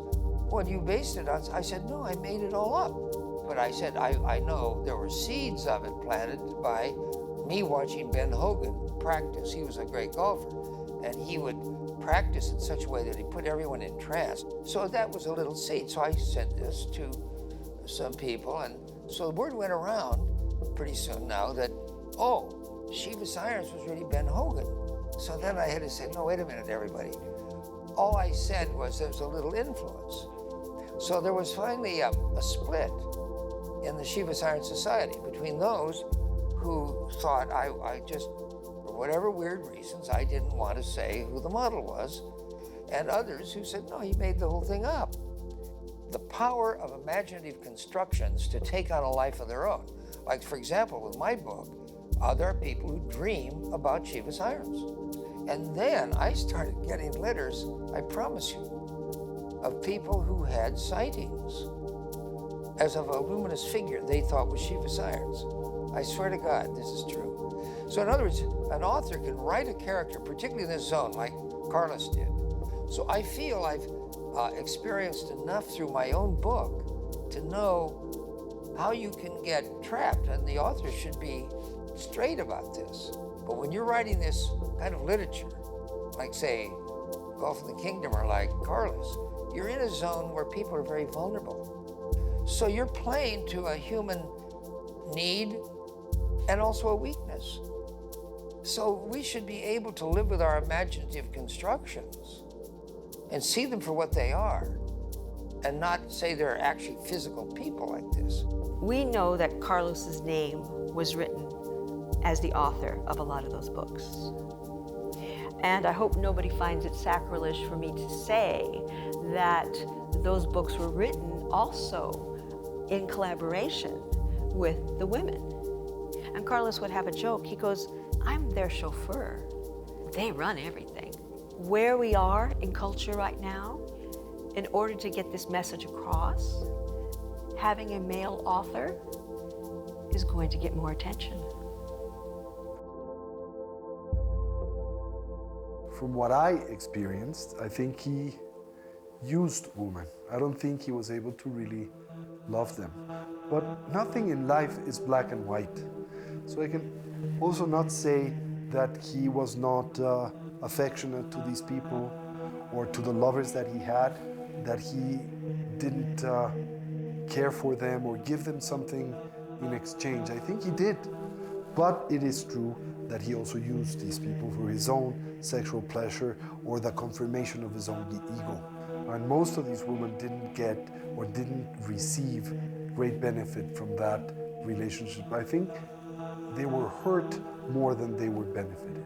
what you based it on? I said, no, I made it all up. But I said, I know there were seeds of it planted by me watching Ben Hogan practice. He was a great golfer, and he would practice in such a way that he put everyone in trance. So that was a little seed. So I sent this to some people, and so the word went around pretty soon now that, oh, Shiva Sirens was really Ben Hogan. So then I had to say, no, wait a minute, everybody. All I said was there was a little influence. So there was finally a split in the Shiva Siren Society between those who thought I just, for whatever weird reasons, I didn't want to say who the model was, and others who said, no, he made the whole thing up. The power of imaginative constructions to take on a life of their own. Like, for example, with my book, there are people who dream about Shiva sirens. And then I started getting letters, I promise you, of people who had sightings as of a luminous figure they thought was Shiva sirens. I swear to God, this is true. So in other words, an author can write a character, particularly in this zone, like Carlos did. So I feel I've experienced enough through my own book to know how you can get trapped, and the author should be straight about this. But when you're writing this kind of literature, like say, Gulf of the Kingdom or like Carlos, you're in a zone where people are very vulnerable. So you're playing to a human need and also a weakness. So we should be able to live with our imaginative constructions and see them for what they are, and not say they're actually physical people like this. We know that Carlos's name was written as the author of a lot of those books. And I hope nobody finds it sacrilege for me to say that those books were written also in collaboration with the women. And Carlos would have a joke. He goes, I'm their chauffeur. They run everything. Where we are in culture right now, in order to get this message across, having a male author is going to get more attention. From what I experienced, I think he used women. I don't think he was able to really love them. But nothing in life is black and white. So I can also not say that he was not affectionate to these people or to the lovers that he had, that he didn't care for them or give them something in exchange. I think he did. But it is true that he also used these people for his own sexual pleasure or the confirmation of his own ego. And most of these women didn't get or didn't receive great benefit from that relationship. I think they were hurt more than they were benefited.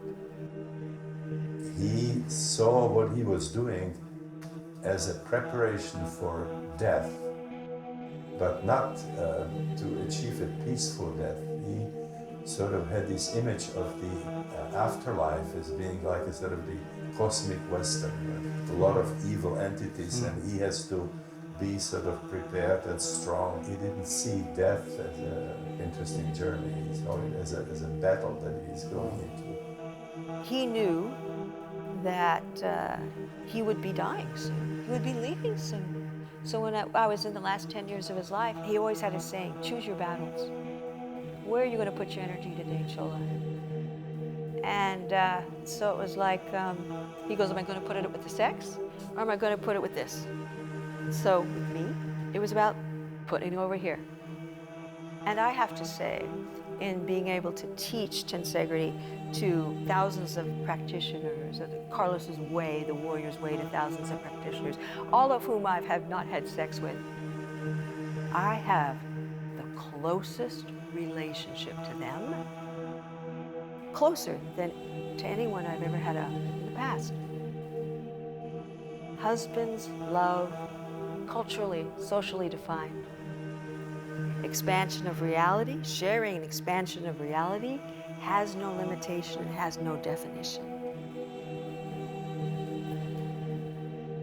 He saw what he was doing as a preparation for death, but not to achieve a peaceful death. He sort of had this image of the afterlife as being like a sort of the cosmic Western, a lot of evil entities, and he has to be sort of prepared and strong. He didn't see death as an interesting journey. He saw it as a battle that he's going into. He knew that he would be dying soon. He would be leaving soon. So when I was in the last 10 years of his life, he always had a saying, choose your battles. Where are you going to put your energy today, Chola? And so it was like, he goes, am I going to put it with the sex, or am I going to put it with this? So with me, it was about putting it over here. And I have to say, in being able to teach tensegrity to thousands of practitioners, Carlos's way, the warrior's way to thousands of practitioners, all of whom I have not had sex with, I have the closest relationship to them, closer than to anyone I've ever had in the past. Husbands love, culturally, socially defined. Expansion of reality, sharing an expansion of reality has no limitation, it has no definition.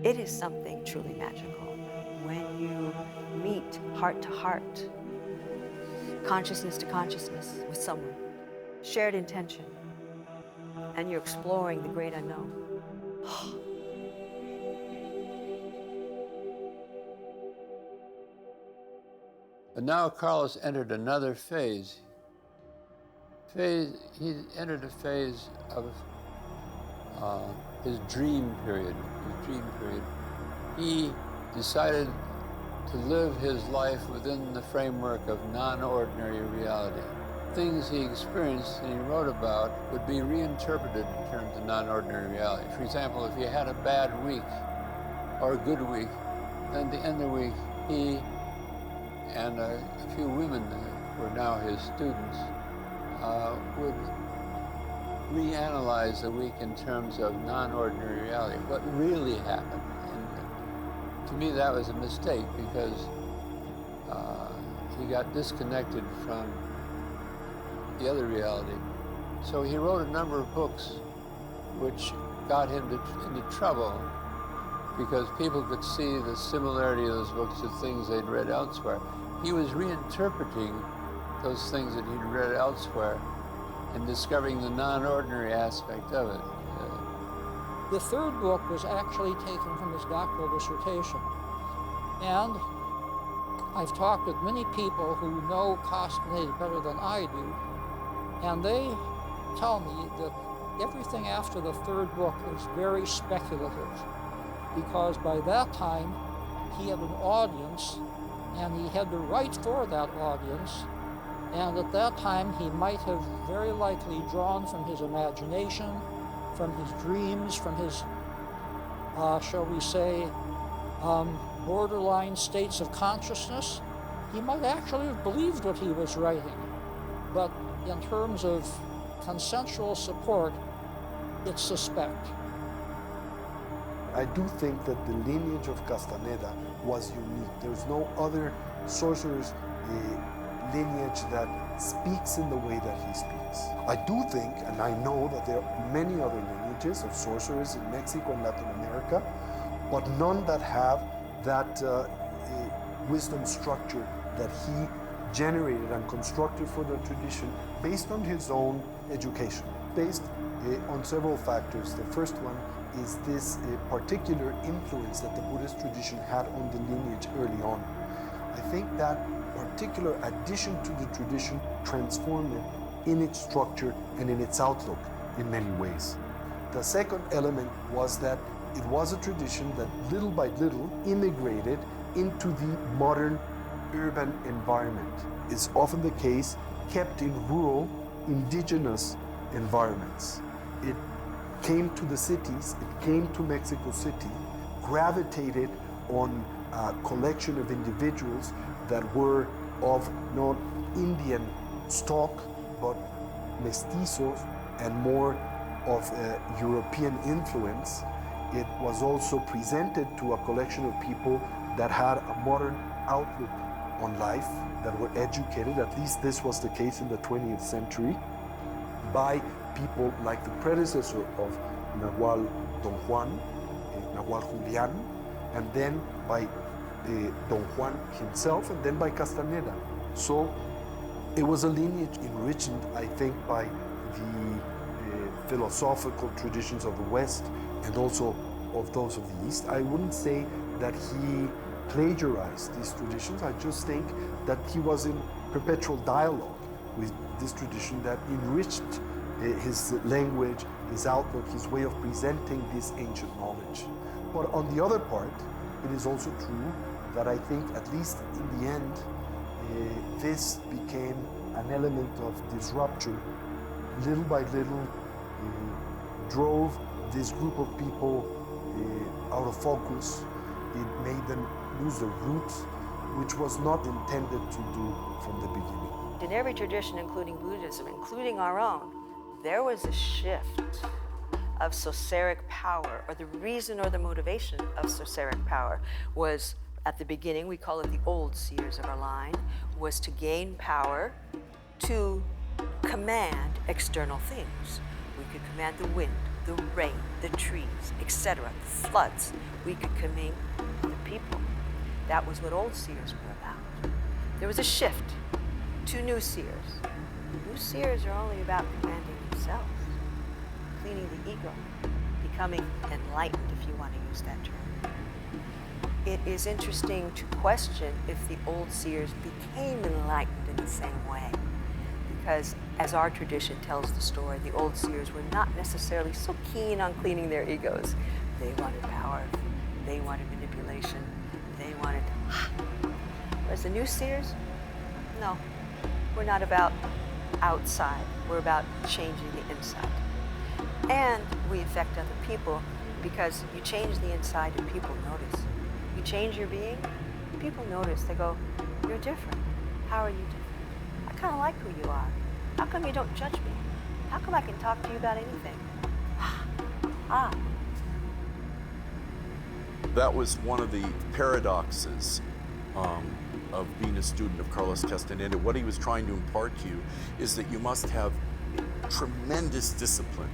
It is something truly magical when you meet heart to heart, consciousness to consciousness with someone, shared intention, and you're exploring the great unknown. But now Carlos entered another phase. He entered a phase of his dream period. He decided to live his life within the framework of non-ordinary reality. Things he experienced and he wrote about would be reinterpreted in terms of non-ordinary reality. For example, if he had a bad week or a good week, then at the end of the week, he and a few women who are now his students would reanalyze the week in terms of non-ordinary reality, what really happened. And to me, that was a mistake because he got disconnected from the other reality. So he wrote a number of books which got him into trouble because people could see the similarity of those books to things they'd read elsewhere. He was reinterpreting those things that he'd read elsewhere and discovering the non-ordinary aspect of it. The third book was actually taken from his doctoral dissertation. And I've talked with many people who know Castaneda better than I do, and they tell me that everything after the third book is very speculative, because by that time he had an audience and he had to write for that audience, and at that time he might have very likely drawn from his imagination, from his dreams, from his, shall we say, borderline states of consciousness. He might actually have believed what he was writing, but in terms of consensual support, it's suspect. I do think that the lineage of Castaneda was unique. There's no other sorcerer's lineage that speaks in the way that he speaks. I do think, and I know that there are many other lineages of sorcerers in Mexico and Latin America, but none that have that wisdom structure that he generated and constructed for the tradition based on his own education, based on several factors. The first one is this particular influence that the Buddhist tradition had on the lineage early on. I think that particular addition to the tradition transformed it in its structure and in its outlook in many ways. The second element was that it was a tradition that little by little immigrated into the modern urban environment. It's often the case kept in rural, indigenous environments. It came to the cities, it came to Mexico City, gravitated on a collection of individuals that were of not Indian stock, but mestizos and more of European influence. It was also presented to a collection of people that had a modern outlook on life, that were educated, at least this was the case in the 20th century, by people like the predecessor of Nahual Don Juan, Nahual Julian, and then by Don Juan himself, and then by Castaneda. So it was a lineage enriched, I think, by the philosophical traditions of the West and also of those of the East. I wouldn't say that he plagiarized these traditions. I just think that he was in perpetual dialogue with this tradition that enriched his language, his outlook, his way of presenting this ancient knowledge. But on the other part, it is also true that I think, at least in the end, this became an element of disruption. Little by little, drove this group of people out of focus. It made them lose their roots, which was not intended to do from the beginning. In every tradition, including Buddhism, including our own, there was a shift of sorceric power, or the reason or the motivation of sorceric power was, at the beginning, we call it the old seers of our line, was to gain power to command external things. We could command the wind, the rain, the trees, etc., the floods. We could command the people. That was what old seers were about. There was a shift to new seers. New seers are only about commanding themselves, cleaning the ego, becoming enlightened, if you want to use that term. It is interesting to question if the old seers became enlightened in the same way, because as our tradition tells the story, the old seers were not necessarily so keen on cleaning their egos. They wanted power, they wanted manipulation, they wanted... Whereas the new seers, no, we're not about outside, we're about changing the inside. And we affect other people because you change the inside and people notice. You change your being, people notice. They go, you're different. How are you different? I kind of like who you are. How come you don't judge me? How come I can talk to you about anything? Ah. That was one of the paradoxes of being a student of Carlos Castaneda. What he was trying to impart to you is that you must have tremendous discipline,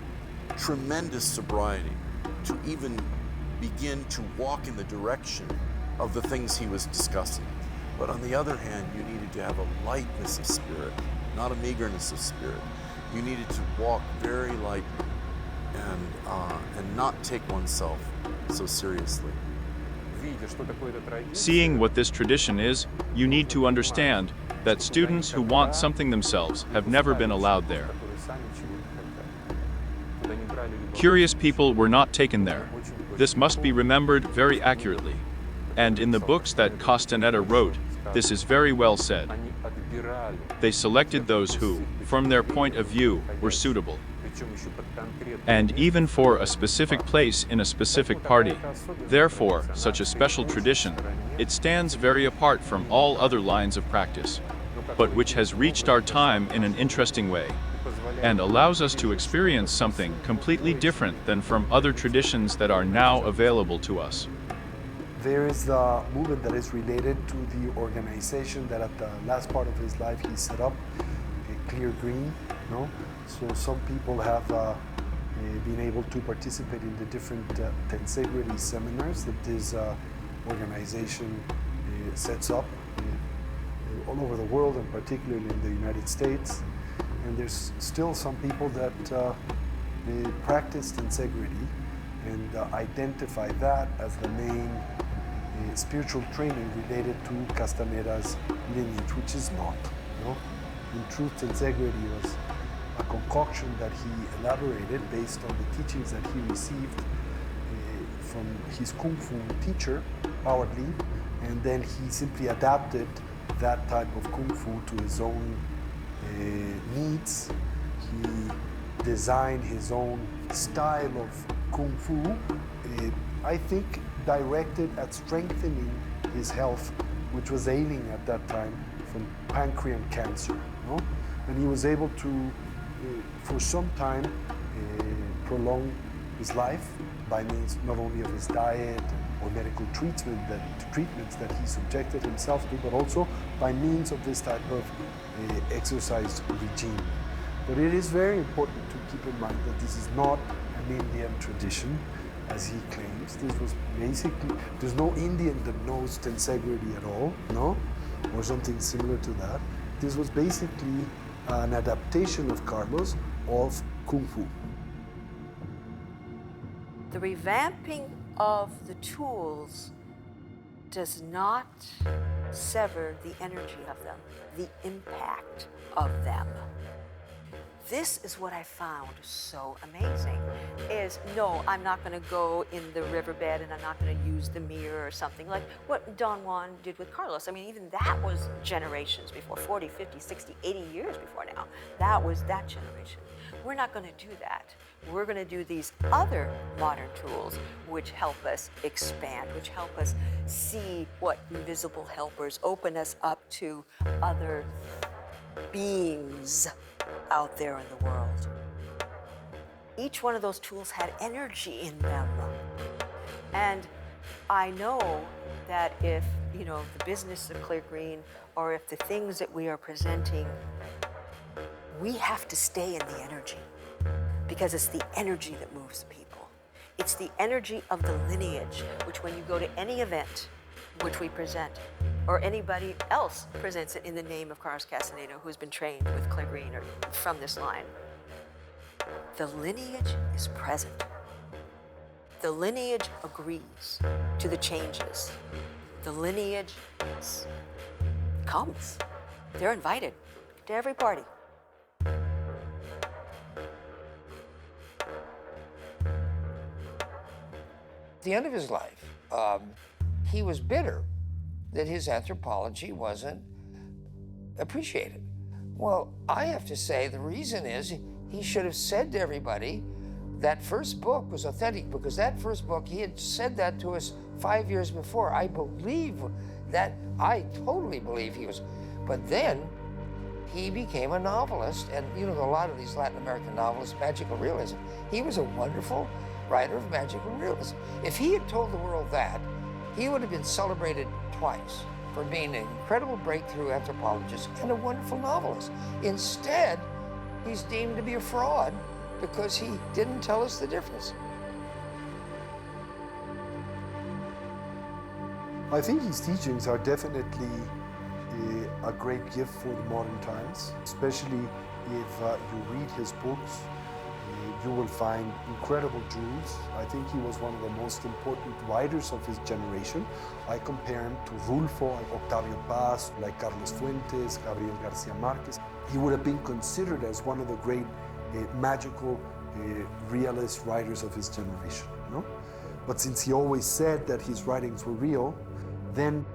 tremendous sobriety to even begin to walk in the direction of the things he was discussing. But on the other hand, you needed to have a lightness of spirit, not a meagerness of spirit. You needed to walk very lightly and not take oneself so seriously. Seeing what this tradition is, you need to understand that students who want something themselves have never been allowed there. Curious people were not taken there. This must be remembered very accurately. And in the books that Castaneda wrote, this is very well said. They selected those who, from their point of view, were suitable. And even for a specific place in a specific party. Therefore, such a special tradition, it stands very apart from all other lines of practice, but which has reached our time in an interesting way, and allows us to experience something completely different than from other traditions that are now available to us. There is a movement that is related to the organization that at the last part of his life he set up, Clear Green. No? So some people have been able to participate in the different tensegrity seminars that this organization sets up all over the world, and particularly in the United States. And there's still some people that practice tensegrity and identify that as the main spiritual training related to Castaneda's lineage, which is not. No? In truth, tensegrity was a concoction that he elaborated based on the teachings that he received from his Kung Fu teacher, Howard Lee, and then he simply adapted that type of Kung Fu to his own needs. He designed his own style of Kung Fu, I think directed at strengthening his health, which was ailing at that time from pancreatic cancer. No? And he was able to, for some time, prolong his life by means not only of his diet or medical treatments that he subjected himself to, but also by means of this type of exercise regime. But it is very important to keep in mind that this is not an Indian tradition, as he claims. This was basically, there's no Indian that knows tensegrity at all, no? Or something similar to that. This was basically an adaptation of Carlos of Kung Fu. The revamping of the tools does not sever the energy of them, the impact of them. This is what I found so amazing, is no, I'm not gonna go in the riverbed and I'm not gonna use the mirror or something like what Don Juan did with Carlos. I mean, even that was generations before, 40, 50, 60, 80 years before now. That was that generation. We're not gonna do that. We're gonna do these other modern tools which help us expand, which help us see what invisible helpers open us up to other beings out there in the world. Each one of those tools had energy in them. And I know that if, the business of Clear Green, or if the things that we are presenting, we have to stay in the energy, because it's the energy that moves people. It's the energy of the lineage, which when you go to any event which we present, or anybody else presents it in the name of Carlos Castaneda, who's been trained with Clear Green or from this line, the lineage is present. The lineage agrees to the changes. The lineage comes. They're invited to every party. At the end of his life, he was bitter that his anthropology wasn't appreciated. Well, I have to say the reason is he should have said to everybody that first book was authentic, because that first book, he had said that to us 5 years before. I believe that, I totally believe he was. But then he became a novelist. And you know, a lot of these Latin American novelists, magical realism, he was a wonderful writer of magical realism. If he had told the world that, he would have been celebrated twice for being an incredible breakthrough anthropologist and a wonderful novelist. Instead, he's deemed to be a fraud because he didn't tell us the difference. I think his teachings are definitely a great gift for the modern times, especially if you read his books. You will find incredible jewels. I think he was one of the most important writers of his generation. I compare him to Rulfo, Octavio Paz, like Carlos Fuentes, Gabriel Garcia Marquez. He would have been considered as one of the great magical realist writers of his generation. You know? But since he always said that his writings were real, then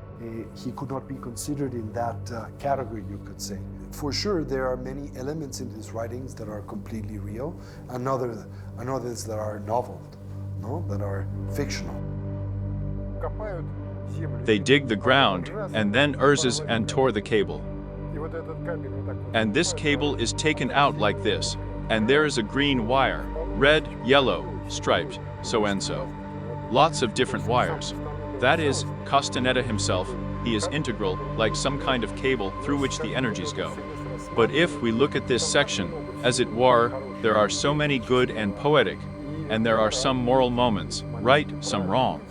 he could not be considered in that category, you could say. For sure, there are many elements in his writings that are completely real, and others that are novel, no? That are fictional. They dig the ground, and then erzes and tore the cable. And this cable is taken out like this, and there is a green wire, red, yellow, striped, so and so. Lots of different wires. That is, Castaneda himself, he is integral, like some kind of cable through which the energies go. But if we look at this section, as it were, there are so many good and poetic, and there are some moral moments, right, some wrong.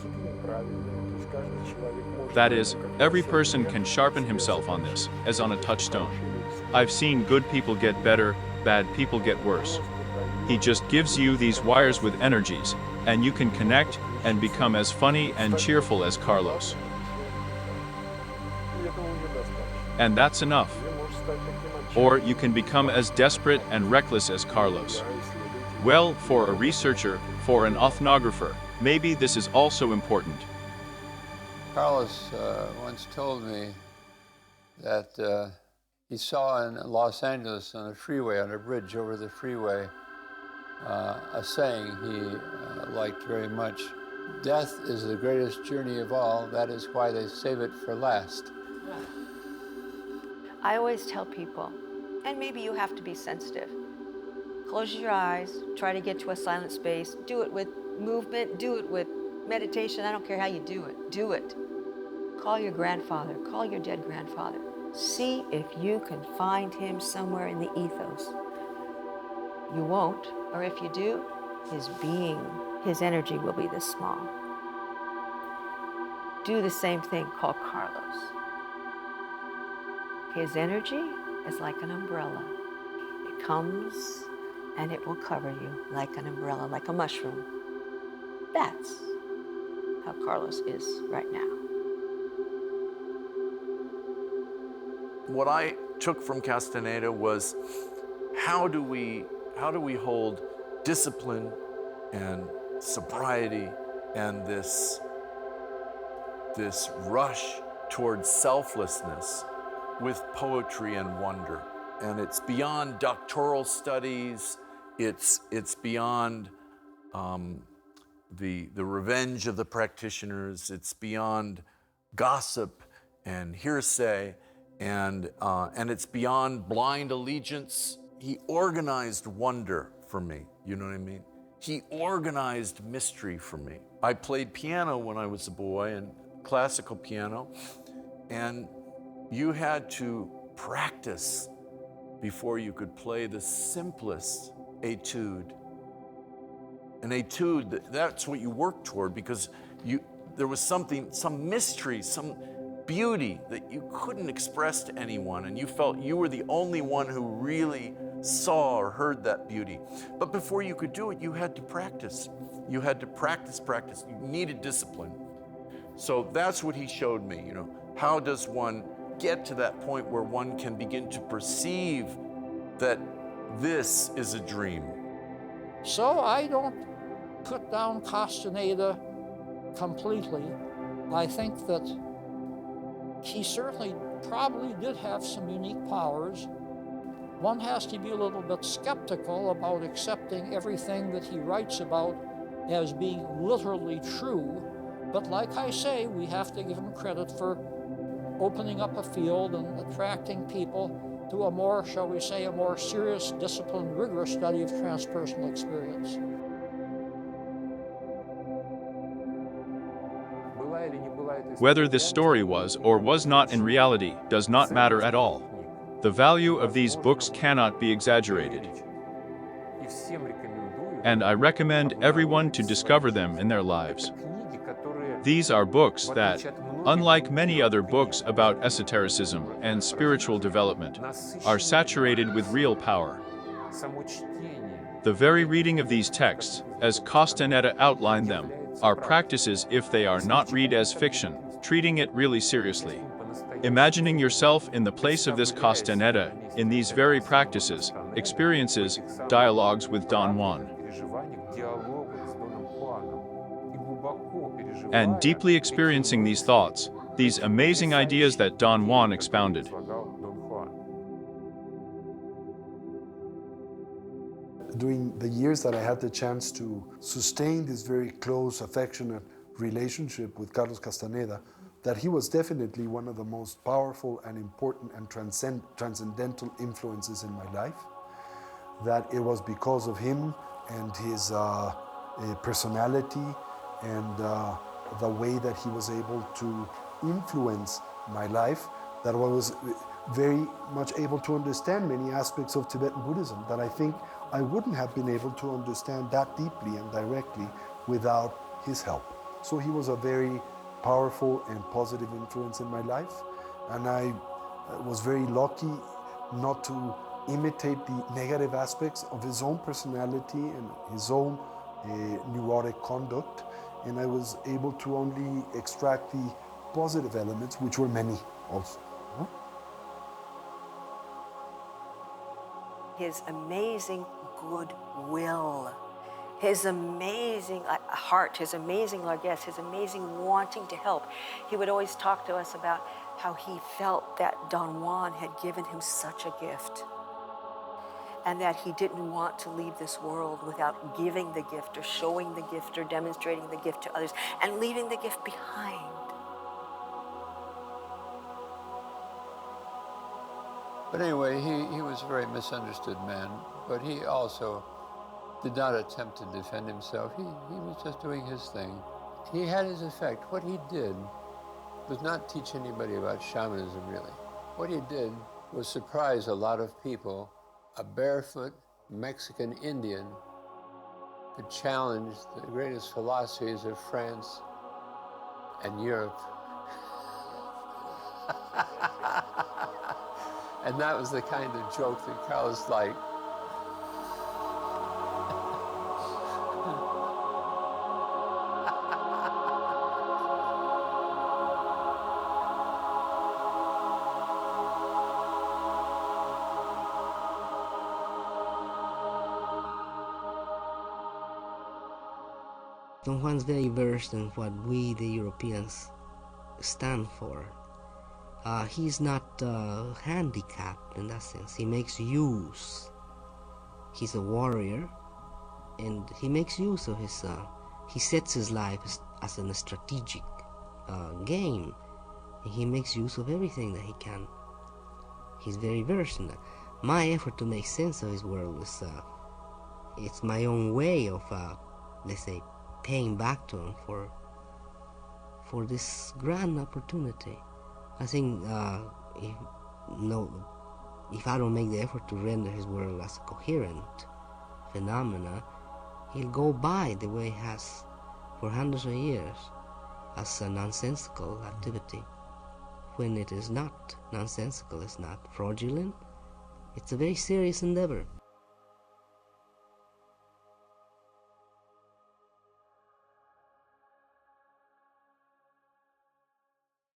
That is, every person can sharpen himself on this, as on a touchstone. I've seen good people get better, bad people get worse. He just gives you these wires with energies, and you can connect and become as funny and cheerful as Carlos. And that's enough. Or you can become as desperate and reckless as Carlos. Well, for a researcher, for an ethnographer, maybe this is also important. Carlos once told me that he saw in Los Angeles on a freeway, on a bridge over the freeway, a saying he liked very much. Death is the greatest journey of all. That is why they save it for last. I always tell people, and maybe you have to be sensitive, close your eyes, try to get to a silent space, do it with movement, do it with meditation, I don't care how you do it, do it. Call your grandfather, call your dead grandfather. See if you can find him somewhere in the ethos. You won't, or if you do, his being, his energy will be this small. Do the same thing, call Carlos. His energy is like an umbrella. It comes and it will cover you like an umbrella, like a mushroom. That's how Carlos is right now. What I took from Castaneda was how do we hold discipline and sobriety and this rush towards selflessness with poetry and wonder. And it's beyond doctoral studies, it's beyond the revenge of the practitioners, it's beyond gossip and hearsay, and it's beyond blind allegiance. He organized wonder for me, you know what I mean? He organized mystery for me. I played piano when I was a boy, and classical piano, and you had to practice before you could play the simplest etude. An etude, that's what you worked toward, because there was some mystery, some beauty that you couldn't express to anyone, and you felt you were the only one who really saw or heard that beauty. But before you could do it, you had to practice. You had to practice. You needed discipline. So that's what he showed me, you know. How does one get to that point where one can begin to perceive that this is a dream? So I don't put down Castaneda completely. I think that he certainly probably did have some unique powers. One has to be a little bit skeptical about accepting everything that he writes about as being literally true. But like I say, we have to give him credit for opening up a field and attracting people to a more, shall we say, a more serious, disciplined, rigorous study of transpersonal experience. Whether this story was or was not in reality does not matter at all. The value of these books cannot be exaggerated. And I recommend everyone to discover them in their lives. These are books that, unlike many other books about esotericism and spiritual development, are saturated with real power. The very reading of these texts, as Castaneda outlined them, are practices if they are not read as fiction, treating it really seriously. Imagining yourself in the place of this Castaneda in these very practices, experiences, dialogues with Don Juan, and deeply experiencing these thoughts, these amazing ideas that Don Juan expounded. During the years that I had the chance to sustain this very close, affectionate relationship with Carlos Castaneda, that he was definitely one of the most powerful and important and transcendental influences in my life. That it was because of him and his personality and the way that he was able to influence my life, that I was very much able to understand many aspects of Tibetan Buddhism that I think I wouldn't have been able to understand that deeply and directly without his help. So he was a very powerful and positive influence in my life, and I was very lucky not to imitate the negative aspects of his own personality and his own neurotic conduct, and I was able to only extract the positive elements, which were many also. His amazing goodwill, his amazing heart, his amazing largesse, his amazing wanting to help. He would always talk to us about how he felt that Don Juan had given him such a gift, and that he didn't want to leave this world without giving the gift or showing the gift or demonstrating the gift to others and leaving the gift behind. But anyway, he was a very misunderstood man, but he also did not attempt to defend himself. He was just doing his thing. He had his effect. What he did was not teach anybody about shamanism, really. What he did was surprise a lot of people. A barefoot Mexican Indian could challenge the greatest philosophies of France and Europe. And that was the kind of joke that Carlos liked. Don Juan's very versed in what we, the Europeans, stand for. He's not handicapped in that sense. He makes use. He's a warrior, and he makes use of his. He sets his life as a strategic game, and he makes use of everything that he can. He's very versed in that. My effort to make sense of his world is it's my own way of, let's say, paying back to him for this grand opportunity. I think if I don't make the effort to render his world as a coherent phenomena, he'll go by the way he has for hundreds of years as a nonsensical activity, when it is not nonsensical, it's not fraudulent, it's a very serious endeavor.